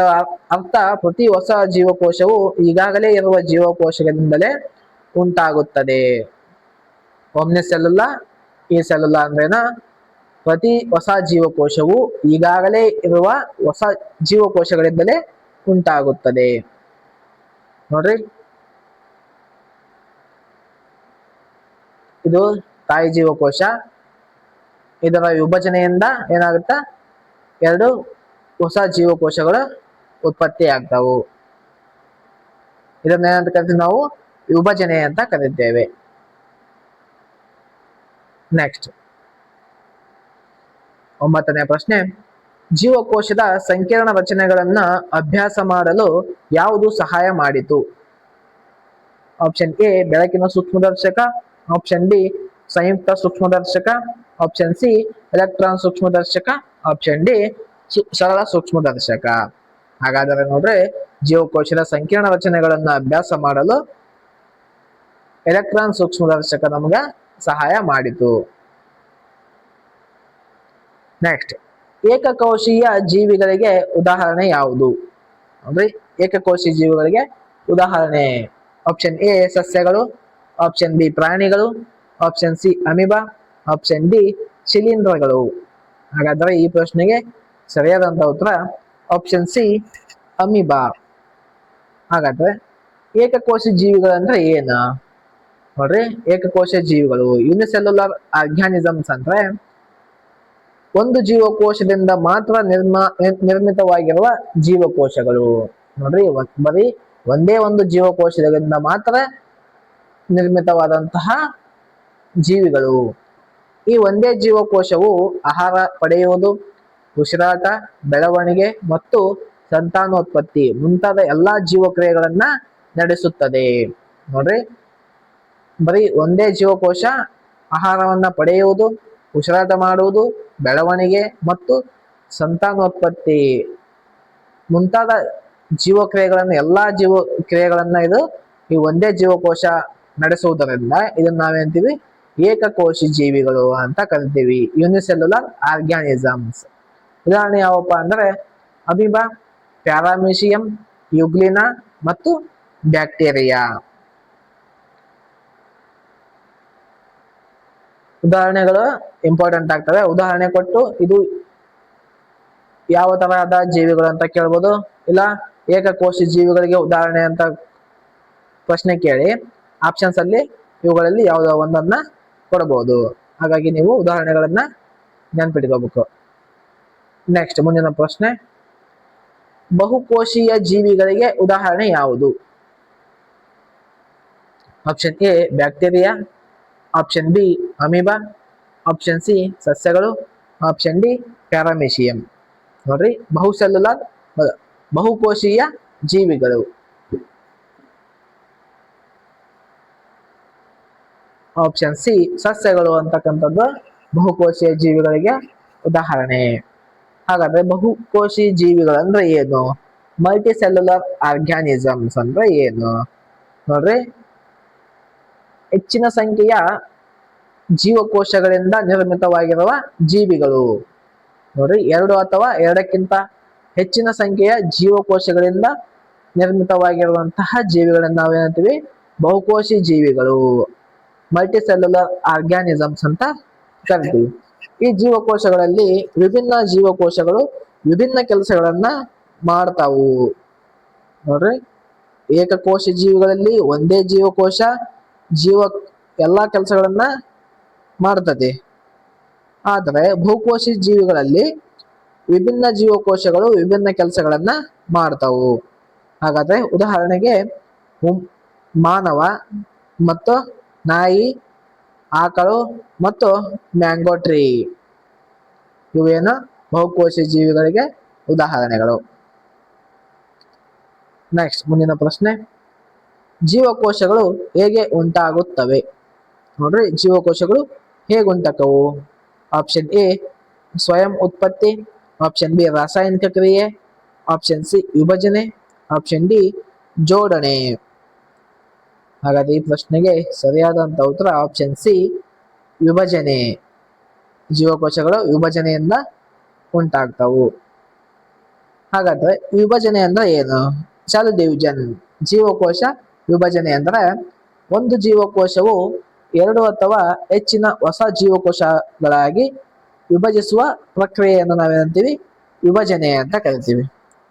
ಅರ್ಥ ಪ್ರತಿ ಹೊಸ ಜೀವಕೋಶವು ಈಗಾಗಲೇ ಇರುವ ಜೀವಕೋಶಗಳಿಂದಲೇ ಉಂಟಾಗುತ್ತದೆ. ಒಮ್ನಿ ಸೆಲ್ಲುಲಾ ಈ ಸೆಲ್ಲುಲಾ ಅಂದ್ರೇನ, ಪ್ರತಿ ಹೊಸ ಜೀವಕೋಶವು ಈಗಾಗಲೇ ಇರುವ ಹೊಸ ಜೀವಕೋಶಗಳಿಂದಲೇ ಉಂಟಾಗುತ್ತದೆ. ನೋಡ್ರಿ, ಇದು ತಾಯಿ ಜೀವಕೋಶ. ಇದರ ವಿಭಜನೆಯಿಂದ ಏನಾಗುತ್ತ, ಎರಡು ಹೊಸ ಜೀವಕೋಶಗಳು ಉತ್ಪತ್ತಿ ಆಗ್ತಾವು. ಇದನ್ನ ಏನಂತ ಕರಿತೀವಿ ನಾವು, ವಿಭಜನೆ ಅಂತ ಕರೀತೇವೆ. ನೆಕ್ಸ್ಟ್ 9ನೇ ಪ್ರಶ್ನೆ, ಜೀವಕೋಶದ ಸಂಕೀರ್ಣ ರಚನೆಗಳನ್ನ ಅಭ್ಯಾಸ ಮಾಡಲು ಯಾವುದು ಸಹಾಯ ಮಾಡಿತು? ಆಪ್ಷನ್ ಎ ಬೆಳಕಿನ ಸೂಕ್ಷ್ಮದರ್ಶಕ, ಆಪ್ಷನ್ ಬಿ ಸಂಯುಕ್ತ ಸೂಕ್ಷ್ಮದರ್ಶಕ, ಆಪ್ಷನ್ ಸಿ ಎಲೆಕ್ಟ್ರಾನ್ ಸೂಕ್ಷ್ಮದರ್ಶಕ, ಆಪ್ಷನ್ ಡಿ ಸರಳ ಸೂಕ್ಷ್ಮದರ್ಶಕ. ಹಾಗಾದರೆ ನೋಡ್ರಿ, ಜೀವಕೋಶದ ಸಂಕೀರ್ಣ ರಚನೆಗಳನ್ನ ಅಭ್ಯಾಸ ಮಾಡಲು ಎಲೆಕ್ಟ್ರಾನ್ ಸೂಕ್ಷ್ಮದರ್ಶಕ ನಮ್ಗ ಸಹಾಯ ಮಾಡಿತು. ನೆಕ್ಸ್ಟ್, ಏಕಕೋಶೀಯ ಜೀವಿಗಳಿಗೆ ಉದಾಹರಣೆ ಯಾವುದು? ಅಂದ್ರೆ ಏಕಕೋಶಿ ಜೀವಿಗಳಿಗೆ ಉದಾಹರಣೆ ಆಪ್ಷನ್ ಎ ಸಸ್ಯಗಳು, ಆಪ್ಷನ್ ಬಿ ಪ್ರಾಣಿಗಳು, option C amoeba, option D ಶಿಲೀಂಧ್ರಗಳು. ಹಾಗಾದ್ರೆ ಈ ಪ್ರಶ್ನೆಗೆ ಸರಿಯಾದಂತ ಉತ್ತರ ಆಪ್ಷನ್ ಸಿ ಅಮೀಬಾ. ಹಾಗಾದ್ರೆ ಏಕಕೋಶಿ ಜೀವಿಗಳಂದ್ರೆ ಏನ ನೋಡ್ರಿ, ಏಕಕೋಶ ಜೀವಿಗಳು ಯೂನಿಸೆಲ್ಯುಲರ್ ಆರ್ಗ್ಯಾನಿಸಮ್ಸ್ ಅಂದ್ರೆ ಒಂದು ಜೀವಕೋಶದಿಂದ ಮಾತ್ರ ನಿರ್ಮಿತವಾಗಿರುವ ಜೀವಕೋಶಗಳು. ನೋಡ್ರಿ, ಬರೀ ಒಂದೇ ಒಂದು ಜೀವಕೋಶದಿಂದ ಮಾತ್ರ ನಿರ್ಮಿತವಾದಂತಹ ಜೀವಿಗಳು. ಈ ಒಂದೇ ಜೀವಕೋಶವು ಆಹಾರ ಪಡೆಯುವುದು, ಉಸಿರಾಟ, ಬೆಳವಣಿಗೆ ಮತ್ತು ಸಂತಾನೋತ್ಪತ್ತಿ ಮುಂತಾದ ಎಲ್ಲಾ ಜೀವಕ್ರಿಯೆಗಳನ್ನ ನಡೆಸುತ್ತದೆ. ನೋಡ್ರಿ, ಬರೀ ಒಂದೇ ಜೀವಕೋಶ ಆಹಾರವನ್ನ ಪಡೆಯುವುದು, ಉಸಿರಾಟ ಮಾಡುವುದು, ಬೆಳವಣಿಗೆ ಮತ್ತು ಸಂತಾನೋತ್ಪತ್ತಿ ಮುಂತಾದ ಜೀವಕ್ರಿಯೆಗಳನ್ನ ಎಲ್ಲಾ ಜೀವಕ್ರಿಯೆಗಳನ್ನ ಈ ಒಂದೇ ಜೀವಕೋಶ ನಡೆಸುವುದರಿಂದ ಇದನ್ನ ನಾವೇಂತೀವಿ, ಏಕಕೋಶಿ ಜೀವಿಗಳು ಅಂತ ಕರಿತೀವಿ, ಯೂನಿಸೆಲ್ಯುಲರ್ ಆರ್ಗ್ಯಾನಿಸಮ್ಸ್. ಉದಾಹರಣೆ ಯಾವಪ್ಪ ಅಂದ್ರೆ ಅಮೀಬಾ, ಪ್ಯಾರಾಮೀಶಿಯಂ, ಯುಗ್ಲಿನಾ ಮತ್ತು ಬ್ಯಾಕ್ಟೀರಿಯಾ. ಉದಾಹರಣೆಗಳು ಇಂಪಾರ್ಟೆಂಟ್ ಆಗ್ತವೆ. ಉದಾಹರಣೆ ಕೊಟ್ಟು ಇದು ಯಾವ ತರಹದ ಜೀವಿಗಳು ಅಂತ ಕೇಳ್ಬೋದು, ಇಲ್ಲ ಏಕಕೋಶಿ ಜೀವಿಗಳಿಗೆ ಉದಾಹರಣೆ ಅಂತ ಪ್ರಶ್ನೆ ಕೇಳಿ ಆಪ್ಷನ್ಸ್ ಅಲ್ಲಿ ಇವುಗಳಲ್ಲಿ ಯಾವುದೋ ಒಂದನ್ನ ಕೊಡಬಹುದು. ಹಾಗಾಗಿ ನೀವು ಉದಾಹರಣೆಗಳನ್ನ ನೆನ್ಪಿಟ್ಕೋಬೇಕು. ನೆಕ್ಸ್ಟ್ ಮುಂದಿನ ಪ್ರಶ್ನೆ, ಬಹುಕೋಶೀಯ ಜೀವಿಗಳಿಗೆ ಉದಾಹರಣೆ ಯಾವುದು? Option A bacteria, option B amoeba, option C ಸಸ್ಯಗಳು, ಆಪ್ಷನ್ ಡಿ ಪ್ಯಾರಾಮೀಶಿಯಂ. ನೋಡ್ರಿ, ಬಹುಕೋಶೀಯ ಜೀವಿಗಳು. ಆಪ್ಷನ್ ಸಿ ಸಸ್ಯಗಳು ಅಂತಕ್ಕಂಥದ್ದು ಬಹುಕೋಶೀಯ ಜೀವಿಗಳಿಗೆ ಉದಾಹರಣೆ. ಹಾಗಾದ್ರೆ ಬಹುಕೋಶಿ ಜೀವಿಗಳಂದ್ರೆ ಏನು? ಮಲ್ಟಿ ಸೆಲ್ಯುಲರ್ ಆರ್ಗ್ಯಾನಿಸಮ್ಸ್ ಅಂದ್ರೆ ಏನು? ನೋಡ್ರಿ, ಹೆಚ್ಚಿನ ಸಂಖ್ಯೆಯ ಜೀವಕೋಶಗಳಿಂದ ನಿರ್ಮಿತವಾಗಿರುವ ಜೀವಿಗಳು. ನೋಡ್ರಿ, ಎರಡು ಅಥವಾ ಎರಡಕ್ಕಿಂತ ಹೆಚ್ಚಿನ ಸಂಖ್ಯೆಯ ಜೀವಕೋಶಗಳಿಂದ ನಿರ್ಮಿತವಾಗಿರುವಂತಹ ಜೀವಿಗಳನ್ನ ನಾವೇನಂತೀವಿ, ಬಹುಕೋಶಿ ಜೀವಿಗಳು, ಮಲ್ಟಿ ಸೆಲ್ಯುಲರ್ ಆರ್ಗ್ಯಾನಿಸಮ್ಸ್ ಅಂತ ಕರಿತೀವಿ. ಈ ಜೀವಕೋಶಗಳಲ್ಲಿ ವಿಭಿನ್ನ ಜೀವಕೋಶಗಳು ವಿಭಿನ್ನ ಕೆಲಸಗಳನ್ನ ಮಾಡ್ತಾವು. ನೋಡ್ರಿ, ಏಕಕೋಶಿ ಜೀವಿಗಳಲ್ಲಿ ಒಂದೇ ಜೀವಕೋಶ ಎಲ್ಲಾ ಕೆಲಸಗಳನ್ನ ಮಾಡ್ತದೆ. ಆದರೆ ಬಹುಕೋಶಿ ಜೀವಿಗಳಲ್ಲಿ ವಿಭಿನ್ನ ಜೀವಕೋಶಗಳು ವಿಭಿನ್ನ ಕೆಲಸಗಳನ್ನ ಮಾಡ್ತಾವು. ಹಾಗಾದ್ರೆ ಉದಾಹರಣೆಗೆ ಮಾನವ ಮತ್ತು ನಾಯಿ, ಆಕಳು ಮತ್ತು ಮ್ಯಾಂಗೋ ಟ್ರೀ ಇವೇನು ಬಹುಕೋಶಿ ಜೀವಿಗಳಿಗೆ ಉದಾಹರಣೆಗಳು. ನೆಕ್ಸ್ಟ್ ಮುಂದಿನ ಪ್ರಶ್ನೆ, ಜೀವಕೋಶಗಳು ಹೇಗೆ ಉಂಟಾಗುತ್ತವೆ? ನೋಡ್ರಿ, ಜೀವಕೋಶಗಳು ಹೇಗೆ ಉಂಟಾಕವು? ಆಪ್ಷನ್ ಎ ಸ್ವಯಂ ಉತ್ಪತ್ತಿ, ಆಪ್ಷನ್ ಬಿ ರಾಸಾಯನಿಕ ಕ್ರಿಯೆ, ಆಪ್ಷನ್ ಸಿ ವಿಭಜನೆ, ಆಪ್ಷನ್ ಡಿ ಜೋಡಣೆ. ಹಾಗಾದ್ರೆ ಈ ಪ್ರಶ್ನೆಗೆ ಸರಿಯಾದಂತ ಉತ್ತರ ಆಪ್ಷನ್ ಸಿ ವಿಭಜನೆ. ಜೀವಕೋಶಗಳು ವಿಭಜನೆಯಿಂದ ಉಂಟಾಗ್ತವು. ಹಾಗಾದ್ರೆ ವಿಭಜನೆ ಅಂದ್ರೆ ಏನು? Cell division. ಜೀವಕೋಶ ವಿಭಜನೆ ಅಂದ್ರೆ ಒಂದು ಜೀವಕೋಶವು ಎರಡು ಅಥವಾ ಹೆಚ್ಚಿನ ಹೊಸ ಜೀವಕೋಶಗಳಾಗಿ ವಿಭಜಿಸುವ ಪ್ರಕ್ರಿಯೆಯನ್ನು ನಾವೇನಂತೀವಿ? ವಿಭಜನೆ ಅಂತ ಕರಿತೀವಿ.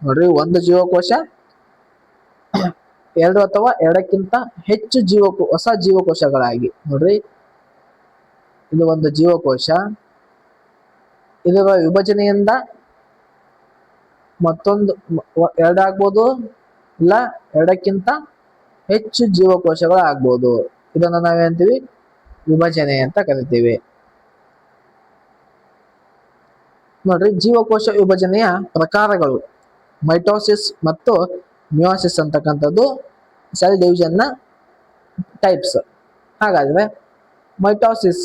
ನೋಡ್ರಿ, ಒಂದು ಜೀವಕೋಶ ಎರಡು ಅಥವಾ ಎರಡಕ್ಕಿಂತ ಹೆಚ್ಚು ಹೊಸ ಜೀವಕೋಶಗಳಾಗಿ, ನೋಡ್ರಿ ಇದು ಒಂದು ಜೀವಕೋಶ, ಇದರ ವಿಭಜನೆಯಿಂದ ಮತ್ತೊಂದು ಎರಡಾಗ್ಬೋದು, ಇಲ್ಲ ಎರಡಕ್ಕಿಂತ ಹೆಚ್ಚು ಜೀವಕೋಶಗಳು ಆಗ್ಬೋದು. ಇದನ್ನ ನಾವೇಂತೀವಿ? ವಿಭಜನೆ ಅಂತ ಕರಿತೀವಿ. ನೋಡ್ರಿ, ಜೀವಕೋಶ ವಿಭಜನೆಯ ಪ್ರಕಾರಗಳು ಮೈಟೋಸಿಸ್ ಮತ್ತು ಮಿಯೋಸಿಸ್ ಅಂತಕ್ಕಂಥದ್ದು ಸೆಲ್ ಡಿವಿಷನ್ ನ ಟೈಪ್ಸ್. ಹಾಗಾದ್ರೆ ಮೈಟೋಸಿಸ್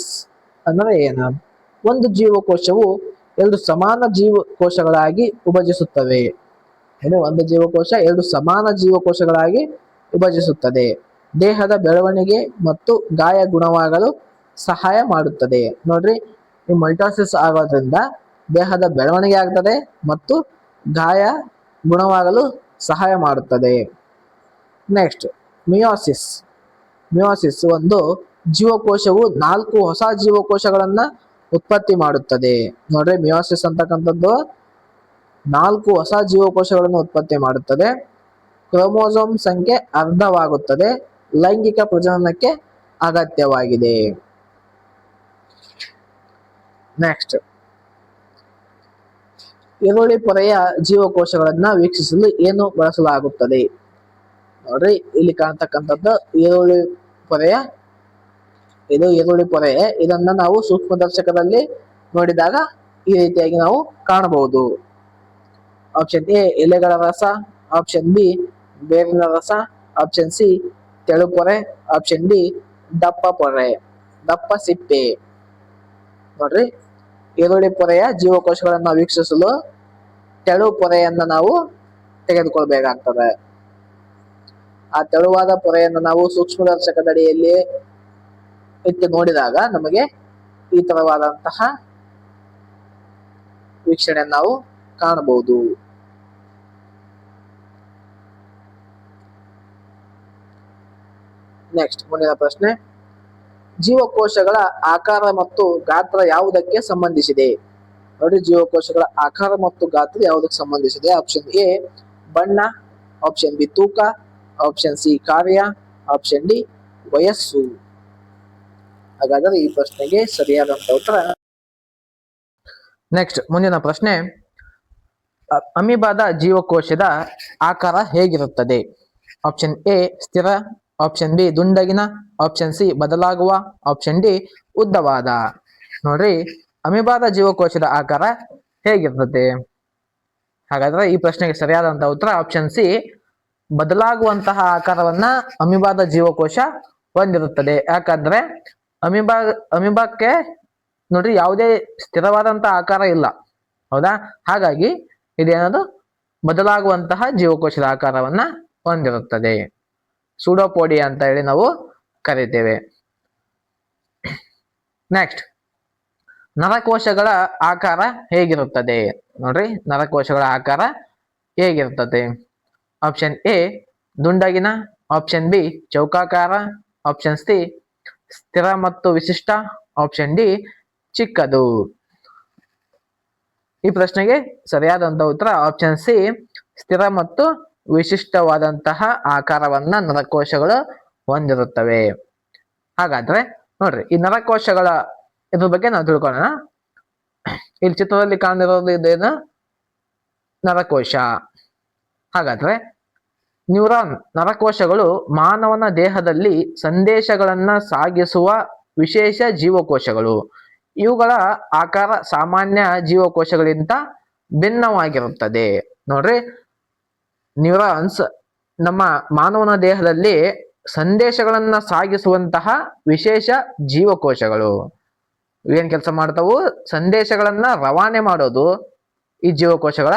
ಅಂದ್ರೆ ಏನು? ಒಂದು ಜೀವಕೋಶವು ಎರಡು ಸಮಾನ ಜೀವಕೋಶಗಳಾಗಿ ವಿಭಜಿಸುತ್ತವೆ. ಒಂದು ಜೀವಕೋಶ ಎರಡು ಸಮಾನ ಜೀವಕೋಶಗಳಾಗಿ ವಿಭಜಿಸುತ್ತದೆ. ದೇಹದ ಬೆಳವಣಿಗೆ ಮತ್ತು ಗಾಯ ಗುಣವಾಗಲು ಸಹಾಯ ಮಾಡುತ್ತದೆ. ನೋಡ್ರಿ, ಈ ಮೈಟೋಸಿಸ್ ಆಗೋದ್ರಿಂದ ದೇಹದ ಬೆಳವಣಿಗೆ ಆಗ್ತದೆ ಮತ್ತು ಗಾಯ ಗುಣವಾಗಲು ಸಹಾಯ ಮಾಡುತ್ತದೆ. Next meiosis. ಮಿಯೋಸಿಸ್ ಒಂದು ಜೀವಕೋಶವು 4 ಹೊಸ ಜೀವಕೋಶಗಳನ್ನ ಉತ್ಪತ್ತಿ ಮಾಡುತ್ತದೆ. ನೋಡ್ರಿ, ಮಿಯೋಸಿಸ್ ಅಂತಕ್ಕಂಥದ್ದು 4 ಹೊಸ ಜೀವಕೋಶಗಳನ್ನು ಉತ್ಪತ್ತಿ ಮಾಡುತ್ತದೆ. ಕ್ರೋಮೋಸೋಮ್ ಸಂಖ್ಯೆ ಅರ್ಧವಾಗುತ್ತದೆ. ಲೈಂಗಿಕ ಪ್ರಜನನಕ್ಕೆ ಅಗತ್ಯವಾಗಿದೆ. ನೆಕ್ಸ್ಟ್, ಈರುಳ್ಳಿ ಪೊರೆಯ ಜೀವಕೋಶಗಳನ್ನ ವೀಕ್ಷಿಸಲು ಏನು ಬಳಸಲಾಗುತ್ತದೆ? ನೋಡ್ರಿ, ಇಲ್ಲಿ ಕಾಣ್ತಕ್ಕಂಥದ್ದು ಈರುಳ್ಳಿ ಪೊರೆಯ, ಇದು ಈರುಳ್ಳಿ ಪೊರೆ. ಇದನ್ನ ನಾವು ಸೂಕ್ಷ್ಮದರ್ಶಕದಲ್ಲಿ ನೋಡಿದಾಗ ಈ ರೀತಿಯಾಗಿ ನಾವು ಕಾಣಬಹುದು. ಆಪ್ಷನ್ ಎ ಎಲೆಗಳ ರಸ, ಆಪ್ಷನ್ ಬಿ ಬೇರಿನ ರಸ, ಆಪ್ಷನ್ ಸಿ ತೆಳು ಪೊರೆ, ಆಪ್ಷನ್ ಡಿ ದಪ್ಪ ಪೊರೆ, ದಪ್ಪ ಸಿಪ್ಪೆ. ನೋಡ್ರಿ, ಈರುಳ್ಳಿ ಪೊರೆಯ ಜೀವಕೋಶಗಳನ್ನ ವೀಕ್ಷಿಸಲು ತೆಳು ಪೊರೆಯನ್ನ ನಾವು ತೆಗೆದುಕೊಳ್ಬೇಕಾಗ್ತದೆ. ಆ ತೆಳುವಾದ ಪೊರೆಯನ್ನು ನಾವು ಸೂಕ್ಷ್ಮದರ್ಶಕದಡಿಯಲ್ಲಿ ಇಟ್ಟು ನೋಡಿದಾಗ ನಮಗೆ ಈ ತರವಾದಂತಹ ವೀಕ್ಷಣೆ ನಾವು ಕಾಣಬಹುದು. ನೆಕ್ಸ್ಟ್ ಮುಂದಿನ ಪ್ರಶ್ನೆ, ಜೀವಕೋಶಗಳ ಆಕಾರ ಮತ್ತು ಗಾತ್ರ ಯಾವುದಕ್ಕೆ ಸಂಬಂಧಿಸಿದೆ? ನೋಡಿ, ಜೀವಕೋಶಗಳ ಆಕಾರ ಮತ್ತು ಗಾತ್ರ ಯಾವುದಕ್ಕೆ ಸಂಬಂಧಿಸಿದೆ? ಆಪ್ಷನ್ ಎ ಬಣ್ಣ, ಆಪ್ಷನ್ ಬಿ ತೂಕ, ಆಪ್ಷನ್ ಸಿ ಕಾರ್ಯ, ಆಪ್ಷನ್ ಡಿ ವಯಸ್ಸು. ಹಾಗಾದರೆ ಈ ಪ್ರಶ್ನೆಗೆ ಸರಿಯಾದಂತ ಉತ್ತರ. ನೆಕ್ಸ್ಟ್ ಮುಂದಿನ ಪ್ರಶ್ನೆ, ಅಮೀಬಾದ ಜೀವಕೋಶದ ಆಕಾರ ಹೇಗಿರುತ್ತದೆ? ಆಪ್ಷನ್ ಎ ಸ್ಥಿರ, ಆಪ್ಷನ್ ಬಿ ದುಂಡಗಿನ, ಆಪ್ಷನ್ ಸಿ ಬದಲಾಗುವ, ಆಪ್ಷನ್ ಡಿ ಉದ್ದವಾದ. ನೋಡ್ರಿ, ಅಮೀಬಾದ ಜೀವಕೋಶದ ಆಕಾರ ಹೇಗಿರ್ತದೆ? ಹಾಗಾದ್ರೆ ಈ ಪ್ರಶ್ನೆಗೆ ಸರಿಯಾದಂತಹ ಉತ್ತರ ಆಪ್ಷನ್ ಸಿ ಬದಲಾಗುವಂತಹ ಆಕಾರವನ್ನ ಅಮೀಬಾದ ಜೀವಕೋಶ ಹೊಂದಿರುತ್ತದೆ. ಯಾಕಂದ್ರೆ ಅಮೀಬಾಕ್ಕೆ ನೋಡ್ರಿ ಯಾವುದೇ ಸ್ಥಿರವಾದಂತಹ ಆಕಾರ ಇಲ್ಲ, ಹೌದಾ? ಹಾಗಾಗಿ ಇದೇನದು ಬದಲಾಗುವಂತಹ ಜೀವಕೋಶದ ಆಕಾರವನ್ನ ಹೊಂದಿರುತ್ತದೆ. ಸೂಡೋಪೋಡಿಯಾ ಅಂತ ಹೇಳಿ ನಾವು ಕರಿತೇವೆ. ನೆಕ್ಸ್ಟ್, ನರಕೋಶಗಳ ಆಕಾರ ಹೇಗಿರುತ್ತದೆ? ನೋಡ್ರಿ, ನರಕೋಶಗಳ ಆಕಾರ ಹೇಗಿರುತ್ತದೆ? ಆಪ್ಷನ್ ಎ ದುಂಡಗಿನ, ಆಪ್ಷನ್ ಬಿ ಚೌಕಾಕಾರ, ಆಪ್ಷನ್ ಸಿ ಸ್ಥಿರ ಮತ್ತು ವಿಶಿಷ್ಟ, ಆಪ್ಷನ್ ಡಿ ಚಿಕ್ಕದು. ಈ ಪ್ರಶ್ನೆಗೆ ಸರಿಯಾದಂತಹ ಉತ್ತರ ಆಪ್ಷನ್ ಸಿ ಸ್ಥಿರ ಮತ್ತು ವಿಶಿಷ್ಟವಾದಂತಹ ಆಕಾರವನ್ನ ನರಕೋಶಗಳು ಹೊಂದಿರುತ್ತವೆ. ಹಾಗಾದ್ರೆ ನೋಡ್ರಿ, ಈ ನರಕೋಶಗಳ ಇದ್ರ ಬಗ್ಗೆ ನಾವು ತಿಳ್ಕೊಳ್ಳೋಣ. ಇಲ್ಲಿ ಚಿತ್ರದಲ್ಲಿ ಕಾಣಿರೋದು ಇದೇನು? ನರಕೋಶ. ಹಾಗಾದ್ರೆ ನ್ಯೂರಾನ್ ನರಕೋಶಗಳು ಮಾನವನ ದೇಹದಲ್ಲಿ ಸಂದೇಶಗಳನ್ನ ಸಾಗಿಸುವ ವಿಶೇಷ ಜೀವಕೋಶಗಳು. ಇವುಗಳ ಆಕಾರ ಸಾಮಾನ್ಯ ಜೀವಕೋಶಗಳಿಗಿಂತ ಭಿನ್ನವಾಗಿರುತ್ತದೆ. ನೋಡ್ರಿ, ನ್ಯೂರಾನ್ಸ್ ನಮ್ಮ ಮಾನವನ ದೇಹದಲ್ಲಿ ಸಂದೇಶಗಳನ್ನ ಸಾಗಿಸುವಂತಹ ವಿಶೇಷ ಜೀವಕೋಶಗಳು ಏನ್ ಕೆಲಸ ಮಾಡ್ತಾವು? ಸಂದೇಶಗಳನ್ನ ರವಾನೆ ಮಾಡೋದು ಈ ಜೀವಕೋಶಗಳ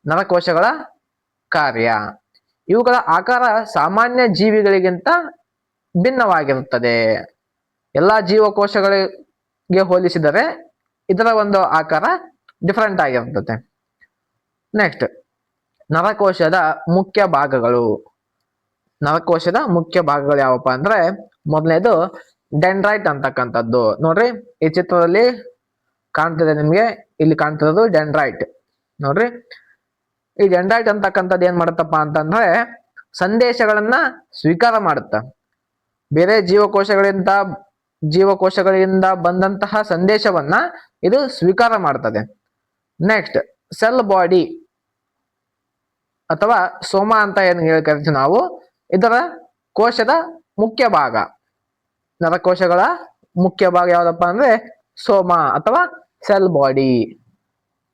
ನರಕೋಶಗಳ ಕಾರ್ಯ. ಇವುಗಳ ಆಕಾರ ಸಾಮಾನ್ಯ ಜೀವಿಗಳಿಗಿಂತ ಭಿನ್ನವಾಗಿರುತ್ತದೆ. ಎಲ್ಲಾ ಜೀವಕೋಶಗಳಿಗೆ ಹೋಲಿಸಿದರೆ ಇದರ ಒಂದು ಆಕಾರ ಡಿಫರೆಂಟ್ ಆಗಿರುತ್ತದೆ. ನೆಕ್ಸ್ಟ್, ನರಕೋಶದ ಮುಖ್ಯ ಭಾಗಗಳು. ನರಕೋಶದ ಮುಖ್ಯ ಭಾಗಗಳು ಯಾವಪ್ಪ ಅಂದ್ರೆ, ಮೊದಲನೇದು ಡೆಂಡ್ರೈಟ್ ಅಂತಕ್ಕಂಥದ್ದು. ನೋಡ್ರಿ, ಈ ಚಿತ್ರದಲ್ಲಿ ಕಾಣ್ತಿದೆ ನಿಮ್ಗೆ, ಇಲ್ಲಿ ಕಾಣ್ತಿರೋದು ಡೆಂಡ್ರೈಟ್. ನೋಡ್ರಿ, ಈ ಡೆಂಡ್ರೈಟ್ ಅಂತಕ್ಕಂಥದ್ದು ಏನ್ ಮಾಡುತ್ತಪ್ಪ ಅಂತಂದ್ರೆ ಸಂದೇಶಗಳನ್ನ ಸ್ವೀಕಾರ ಮಾಡುತ್ತ. ಬೇರೆ ಜೀವಕೋಶಗಳಿಂದ ಬಂದಂತಹ ಸಂದೇಶವನ್ನ ಇದು ಸ್ವೀಕಾರ ಮಾಡ್ತದೆ. ನೆಕ್ಸ್ಟ್, ಸೆಲ್ ಬಾಡಿ ಅಥವಾ ಸೋಮ ಅಂತ ಏನ್ ಹೇಳ್ಕರಿತೀವಿ ನಾವು, ಇದರ ಕೋಶದ ಮುಖ್ಯ ಭಾಗ. ನರಕೋಶಗಳ ಮುಖ್ಯ ಭಾಗ ಯಾವ್ದಪ್ಪ ಅಂದ್ರೆ ಸೋಮ ಅಥವಾ cell body.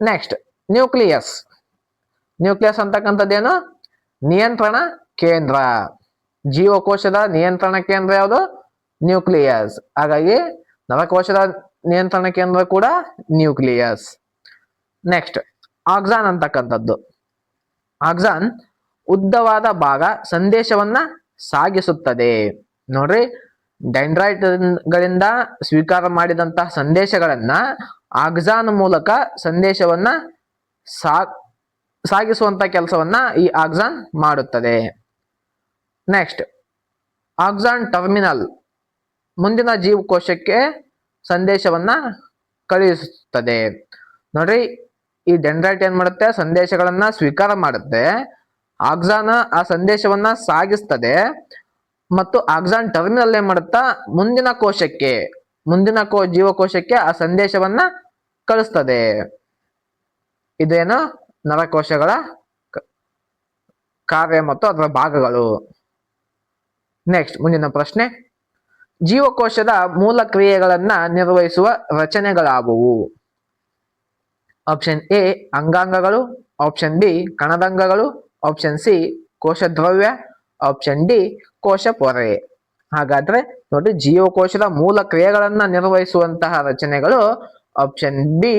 Next, nucleus. Nucleus ಅಂತಕ್ಕಂಥದ್ದೇನು? ನಿಯಂತ್ರಣ ಕೇಂದ್ರ. ಜೀವಕೋಶದ ನಿಯಂತ್ರಣ ಕೇಂದ್ರ ಯಾವುದು? ನ್ಯೂಕ್ಲಿಯಸ್. ಹಾಗಾಗಿ ನರಕೋಶದ ನಿಯಂತ್ರಣ ಕೇಂದ್ರ ಕೂಡ ನ್ಯೂಕ್ಲಿಯಸ್. ನೆಕ್ಸ್ಟ್, ಆಕ್ಸಾನ್ ಅಂತಕ್ಕಂಥದ್ದು. ಆಕ್ಸಾನ್ ಉದ್ದವಾದ ಭಾಗ ಸಂದೇಶವನ್ನ ಸಾಗಿಸುತ್ತದೆ. ನೋಡ್ರಿ, ಡೆಂಡ್ರೈಟ್ ಗಳಿಂದ ಸ್ವೀಕಾರ ಮಾಡಿದಂತಹ ಸಂದೇಶಗಳನ್ನ ಆಕ್ಸಾನ್ ಮೂಲಕ ಸಂದೇಶವನ್ನ ಸಾಗಿಸುವಂತ ಕೆಲಸವನ್ನ ಈ ಆಕ್ಸಾನ್ ಮಾಡುತ್ತದೆ. ನೆಕ್ಸ್ಟ್, ಆಕ್ಸಾನ್ ಟರ್ಮಿನಲ್ ಮುಂದಿನ ಜೀವಕೋಶಕ್ಕೆ ಸಂದೇಶವನ್ನ ಕಳುಹಿಸುತ್ತದೆ. ನೋಡ್ರಿ, ಈ ಡೆಂಡ್ರೈಟ್ ಏನ್ ಮಾಡುತ್ತೆ? ಸಂದೇಶಗಳನ್ನ ಸ್ವೀಕಾರ ಮಾಡುತ್ತೆ. ಆಕ್ಸಾನ್ ಆ ಸಂದೇಶವನ್ನ ಸಾಗಿಸ್ತದೆ ಮತ್ತು ಆಕ್ಸಾನ್ ಟರ್ಮಿನಲ್ ಏನ್ ಮಾಡುತ್ತಾ ಮುಂದಿನ ಜೀವಕೋಶಕ್ಕೆ ಆ ಸಂದೇಶವನ್ನ ಕಳಿಸ್ತದೆ. ಇದೇನು ನರಕೋಶಗಳ ಕಾರ್ಯ ಮತ್ತು ಅದರ ಭಾಗಗಳು. ನೆಕ್ಸ್ಟ್, ಮುಂದಿನ ಪ್ರಶ್ನೆ, ಜೀವಕೋಶದ ಮೂಲ ಕ್ರಿಯೆಗಳನ್ನ ನಿರ್ವಹಿಸುವ ರಚನೆಗಳಾವುವು? ಆಪ್ಷನ್ ಎ ಅಂಗಾಂಗಗಳು, ಆಪ್ಷನ್ ಬಿ ಕಣದಂಗಗಳು, ಆಪ್ಷನ್ ಸಿ ಕೋಶದ್ರವ್ಯ, ಆಪ್ಷನ್ ಡಿ ಕೋಶ ಪೊರೆ. ಹಾಗಾದ್ರೆ ನೋಡಿ, ಜೀವಕೋಶದ ಮೂಲ ಕ್ರಿಯೆಗಳನ್ನ ನಿರ್ವಹಿಸುವಂತಹ ರಚನೆಗಳು ಆಪ್ಷನ್ ಬಿ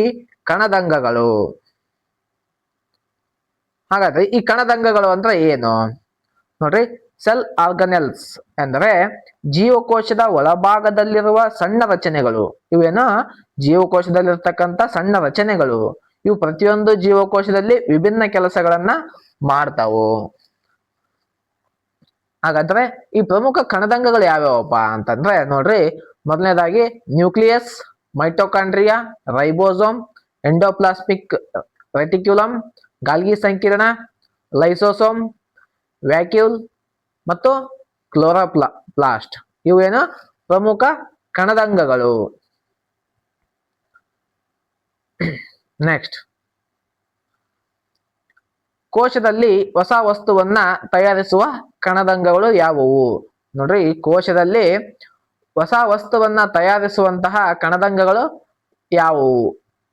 ಕಣದಂಗಗಳು. ಹಾಗಾದ್ರೆ ಈ ಕಣದಂಗಗಳು ಅಂದ್ರೆ ಏನು? ನೋಡ್ರಿ, ಸೆಲ್ ಆರ್ಗನೆಲ್ಸ್ ಎಂದರೆ ಜೀವಕೋಶದ ಒಳಭಾಗದಲ್ಲಿರುವ ಸಣ್ಣ ರಚನೆಗಳು. ಇವೇನು ಜೀವಕೋಶದಲ್ಲಿರ್ತಕ್ಕಂಥ ಸಣ್ಣ ರಚನೆಗಳು. ಇವು ಪ್ರತಿಯೊಂದು ಜೀವಕೋಶದಲ್ಲಿ ವಿಭಿನ್ನ ಕೆಲಸಗಳನ್ನ ಮಾಡ್ತಾವು. ಹಾಗಾದ್ರೆ ಈ ಪ್ರಮುಖ ಕಣದಂಗಗಳು ಯಾವ್ಯಾವಪ್ಪ ಅಂತಂದ್ರೆ, ನೋಡ್ರಿ, ಮೊದಲನೇದಾಗಿ nucleus, mitochondria, ribosome, endoplasmic reticulum, Golgi ಸಂಕೀರ್ಣ, ಲೈಸೋಸೋಮ್, ವ್ಯಾಕ್ಯೂಲ್ ಮತ್ತು ಕ್ಲೋರೋಪ್ಲಾಸ್ಟ್. ಇವೇನು ಪ್ರಮುಖ ಕಣದಂಗಗಳು. ನೆಕ್ಸ್ಟ್, ಕೋಶದಲ್ಲಿ ಹೊಸ ವಸ್ತುವನ್ನ ತಯಾರಿಸುವ ಕಣದಂಗಗಳು ಯಾವುವು? ನೋಡ್ರಿ, ಕೋಶದಲ್ಲಿ ಹೊಸ ವಸ್ತುವನ್ನ ತಯಾರಿಸುವಂತಹ ಕಣದಂಗಗಳು ಯಾವುವು?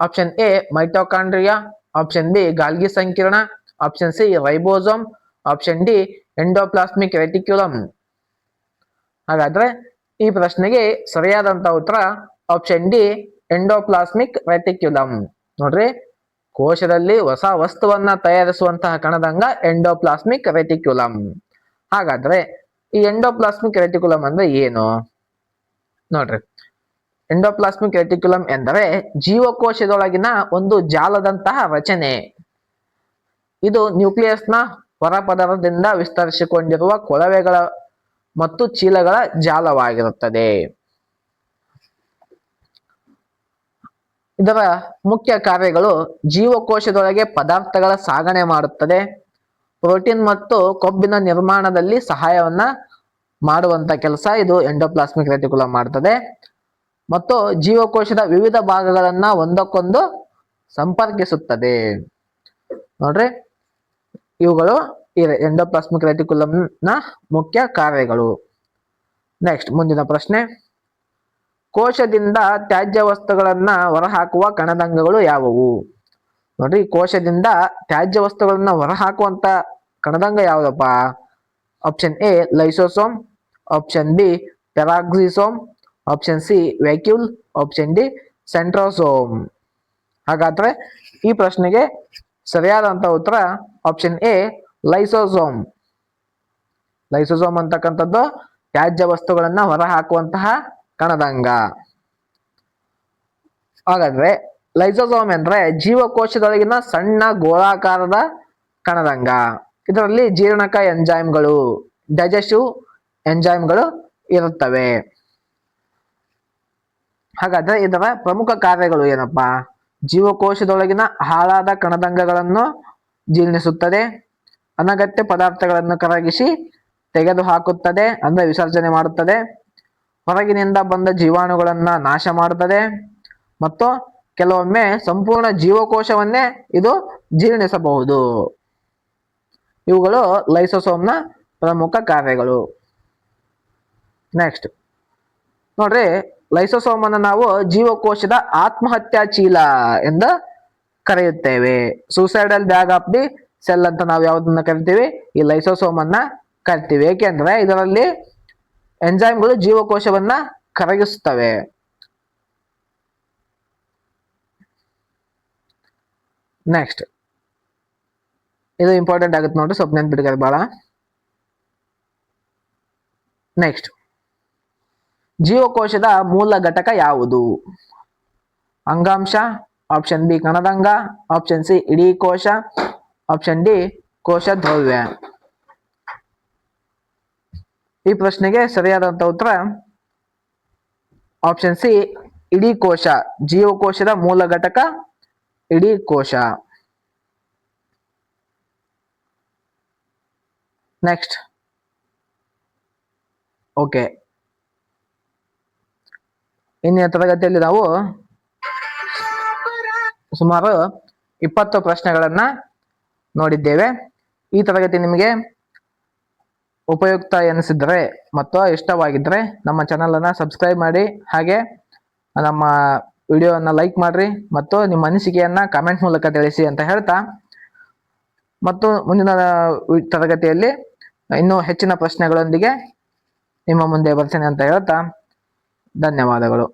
Option A mitochondria, option B Golgi ಸಂಕೀರ್ಣ, option C ribosome, option D endoplasmic reticulum. ಹಾಗಾದ್ರೆ ಈ ಪ್ರಶ್ನೆಗೆ ಸರಿಯಾದಂತ ಉತ್ತರ ಆಪ್ಷನ್ ಡಿ ಎಂಡೋಪ್ಲಾಸ್ಮಿಕ್ ರೆಟಿಕ್ಯುಲಮ್. ನೋಡ್ರಿ, ಕೋಶದಲ್ಲಿ ಹೊಸ ವಸ್ತುವನ್ನ ತಯಾರಿಸುವಂತಹ ಕಣದಂಗ ಎಂಡೋಪ್ಲಾಸ್ಮಿಕ್ ರೆಟಿಕ್ಯುಲಮ್. ಹಾಗಾದ್ರೆ ಈ ಎಂಡೋಪ್ಲಾಸ್ಮಿಕ್ ರೆಟಿಕ್ಯುಲಮ್ ಅಂದ್ರೆ ಏನು? ನೋಡ್ರಿ, ಎಂಡೋಪ್ಲಾಸ್ಮಿಕ್ ರೆಟಿಕ್ಯುಲಮ್ ಎಂದರೆ ಜೀವಕೋಶದೊಳಗಿನ ಒಂದು ಜಾಲದಂತಹ ರಚನೆ. ಇದು ನ್ಯೂಕ್ಲಿಯಸ್ನ ಹೊರಪದರದಿಂದ ವಿಸ್ತರಿಸಿಕೊಂಡಿರುವ ಕೊಳವೆಗಳ ಮತ್ತು ಚೀಲಗಳ ಜಾಲವಾಗಿರುತ್ತದೆ. ಇದರ ಮುಖ್ಯ ಕಾರ್ಯಗಳು ಜೀವಕೋಶದೊಳಗೆ ಪದಾರ್ಥಗಳ ಸಾಗಣೆ ಮಾಡುತ್ತದೆ, ಪ್ರೋಟೀನ್ ಮತ್ತು ಕೊಬ್ಬಿನ ನಿರ್ಮಾಣದಲ್ಲಿ ಸಹಾಯವನ್ನ ಮಾಡುವಂತ ಕೆಲಸ ಇದು ಎಂಡೋಪ್ಲಾಸ್ಮಿಕ್ ರೆಟಿಕ್ಯುಲಮ್ ಮಾಡ್ತದೆ, ಮತ್ತು ಜೀವಕೋಶದ ವಿವಿಧ ಭಾಗಗಳನ್ನ ಒಂದಕ್ಕೊಂದು ಸಂಪರ್ಕಿಸುತ್ತದೆ. ನೋಡ್ರಿ, ಇವುಗಳು ಈ ಎಂಡೋಪ್ಲಾಸ್ಮಿಕ್ ರೆಟಿಕ್ಯುಲಮ್ ನ ಮುಖ್ಯ ಕಾರ್ಯಗಳು. ನೆಕ್ಸ್ಟ್, ಮುಂದಿನ ಪ್ರಶ್ನೆ, ಕೋಶದಿಂದ ತ್ಯಾಜ್ಯ ವಸ್ತುಗಳನ್ನ ಹೊರಹಾಕುವ ಕಣದಂಗಗಳು ಯಾವುವು? ನೋಡ್ರಿ, ಕೋಶದಿಂದ ತ್ಯಾಜ್ಯ ವಸ್ತುಗಳನ್ನ ಹೊರಹಾಕುವಂತ ಕಣದಂಗ ಯಾವುದಪ್ಪ? Option A lysosome, option B peroxisome, option C vacuole, option D centrosome. ಹಾಗಾದ್ರೆ ಈ ಪ್ರಶ್ನೆಗೆ ಸರಿಯಾದಂತ ಉತ್ತರ ಆಪ್ಷನ್ ಎ ಲೈಸೋಸೋಮ್. ಲೈಸೋಸೋಮ್ ಅಂತಕ್ಕಂಥದ್ದು ತ್ಯಾಜ್ಯ ವಸ್ತುಗಳನ್ನ ಹೊರ ಹಾಕುವಂತಹ ಕಣದಂಗ. ಹಾಗಾದ್ರೆ ಲೈಸೋಸೋಮ್ ಅಂದ್ರೆ ಜೀವಕೋಶದೊಳಗಿನ ಸಣ್ಣ ಗೋಳಾಕಾರದ ಕಣದಂಗ. ಇದರಲ್ಲಿ ಜೀರ್ಣಕ ಎಂಜೈಮ್ಗಳು, ಡೈಜೆಸ್ಟಿವ್ ಎಂಜೈಮ್ಗಳು ಇರುತ್ತವೆ. ಹಾಗಾದ್ರೆ ಇದರ ಪ್ರಮುಖ ಕಾರ್ಯಗಳು ಏನಪ್ಪಾ? ಜೀವಕೋಶದೊಳಗಿನ ಹಾಳಾದ ಕಣದಂಗಗಳನ್ನು ಜೀರ್ಣಿಸುತ್ತದೆ, ಅನಗತ್ಯ ಪದಾರ್ಥಗಳನ್ನು ಕರಗಿಸಿ ತೆಗೆದು ಹಾಕುತ್ತದೆ ಅಂದ್ರೆ ವಿಸರ್ಜನೆ ಮಾಡುತ್ತದೆ, ಹೊರಗಿನಿಂದ ಬಂದ ಜೀವಾಣುಗಳನ್ನ ನಾಶ ಮಾಡುತ್ತದೆ ಮತ್ತು ಕೆಲವೊಮ್ಮೆ ಸಂಪೂರ್ಣ ಜೀವಕೋಶವನ್ನೇ ಇದು ಜೀರ್ಣಿಸಬಹುದು. ಇವುಗಳು ಲೈಸೋಸೋಮ್ನ ಪ್ರಮುಖ ಕಾರ್ಯಗಳು. ನೆಕ್ಸ್ಟ್ ನೋಡ್ರಿ, ಲೈಸೋಸೋಮ್ ಅನ್ನು ನಾವು ಜೀವಕೋಶದ ಆತ್ಮಹತ್ಯಾ ಚೀಲ ಎಂದು ಕರೆಯುತ್ತೇವೆ. Suicidal bag of the cell ಅಂತ ನಾವು ಯಾವ್ದನ್ನ ಕರಿತೀವಿ? ಈ ಲೈಸೋಸೋಮ್ ಅನ್ನ ಕರಿತೀವಿ. ಏಕೆಂದ್ರೆ ಇದರಲ್ಲಿ ಎಂಜೈಮ್ಗಳು ಜೀವಕೋಶವನ್ನ ಕರಗಿಸುತ್ತವೆ. ನೆಕ್ಸ್ಟ್ ಇದು ಇಂಪಾರ್ಟೆಂಟ್ ಆಗುತ್ತೆ ನೋಡ್ರಿ, ಸ್ವಲ್ಪ ನೆನ್ಪಿಟ್ಕೊಳ್ಳಿ ಬಹಳ. ನೆಕ್ಸ್ಟ್, ಜೀವಕೋಶದ ಮೂಲ ಘಟಕ ಯಾವುದು? ಅಂಗಾಂಶ, ಆಪ್ಷನ್ ಬಿ ಕಣದಂಗ, ಆಪ್ಷನ್ ಸಿ ಇಡೀ ಕೋಶ, ಆಪ್ಷನ್ ಡಿ ಕೋಶ ದ್ರವ್ಯ. ಈ ಪ್ರಶ್ನೆಗೆ ಸರಿಯಾದಂತ ಉತ್ತರ ಆಪ್ಷನ್ ಸಿ ಇಡೀ ಕೋಶ. ಜೀವಕೋಶದ ಮೂಲ ಘಟಕ ಇಡೀ ಕೋಶ. ನೆಕ್ಸ್ಟ್, ಓಕೆ, ಇಂದಿನ ತರಗತಿಯಲ್ಲಿ ನಾವು ಸುಮಾರು 20 ಪ್ರಶ್ನೆಗಳನ್ನ ನೋಡಿದ್ದೇವೆ. ಈ ತರಗತಿ ನಿಮಗೆ ಉಪಯುಕ್ತ ಎನಿಸಿದ್ರೆ ಮತ್ತು ಇಷ್ಟವಾಗಿದ್ರೆ ನಮ್ಮ ಚಾನಲ್ ಅನ್ನ ಸಬ್ಸ್ಕ್ರೈಬ್ ಮಾಡಿ, ಹಾಗೆ ನಮ್ಮ ವಿಡಿಯೋನ ಲೈಕ್ ಮಾಡ್ರಿ ಮತ್ತು ನಿಮ್ಮ ಅನಿಸಿಕೆಯನ್ನ ಕಾಮೆಂಟ್ ಮೂಲಕ ತಿಳಿಸಿ ಅಂತ ಹೇಳ್ತಾ, ಮತ್ತು ಮುಂದಿನ ತರಗತಿಯಲ್ಲಿ ಇನ್ನೂ ಹೆಚ್ಚಿನ ಪ್ರಶ್ನೆಗಳೊಂದಿಗೆ ನಿಮ್ಮ ಮುಂದೆ ಬರ್ತೇನೆ ಅಂತ ಹೇಳ್ತಾ ಧನ್ಯವಾದಗಳು.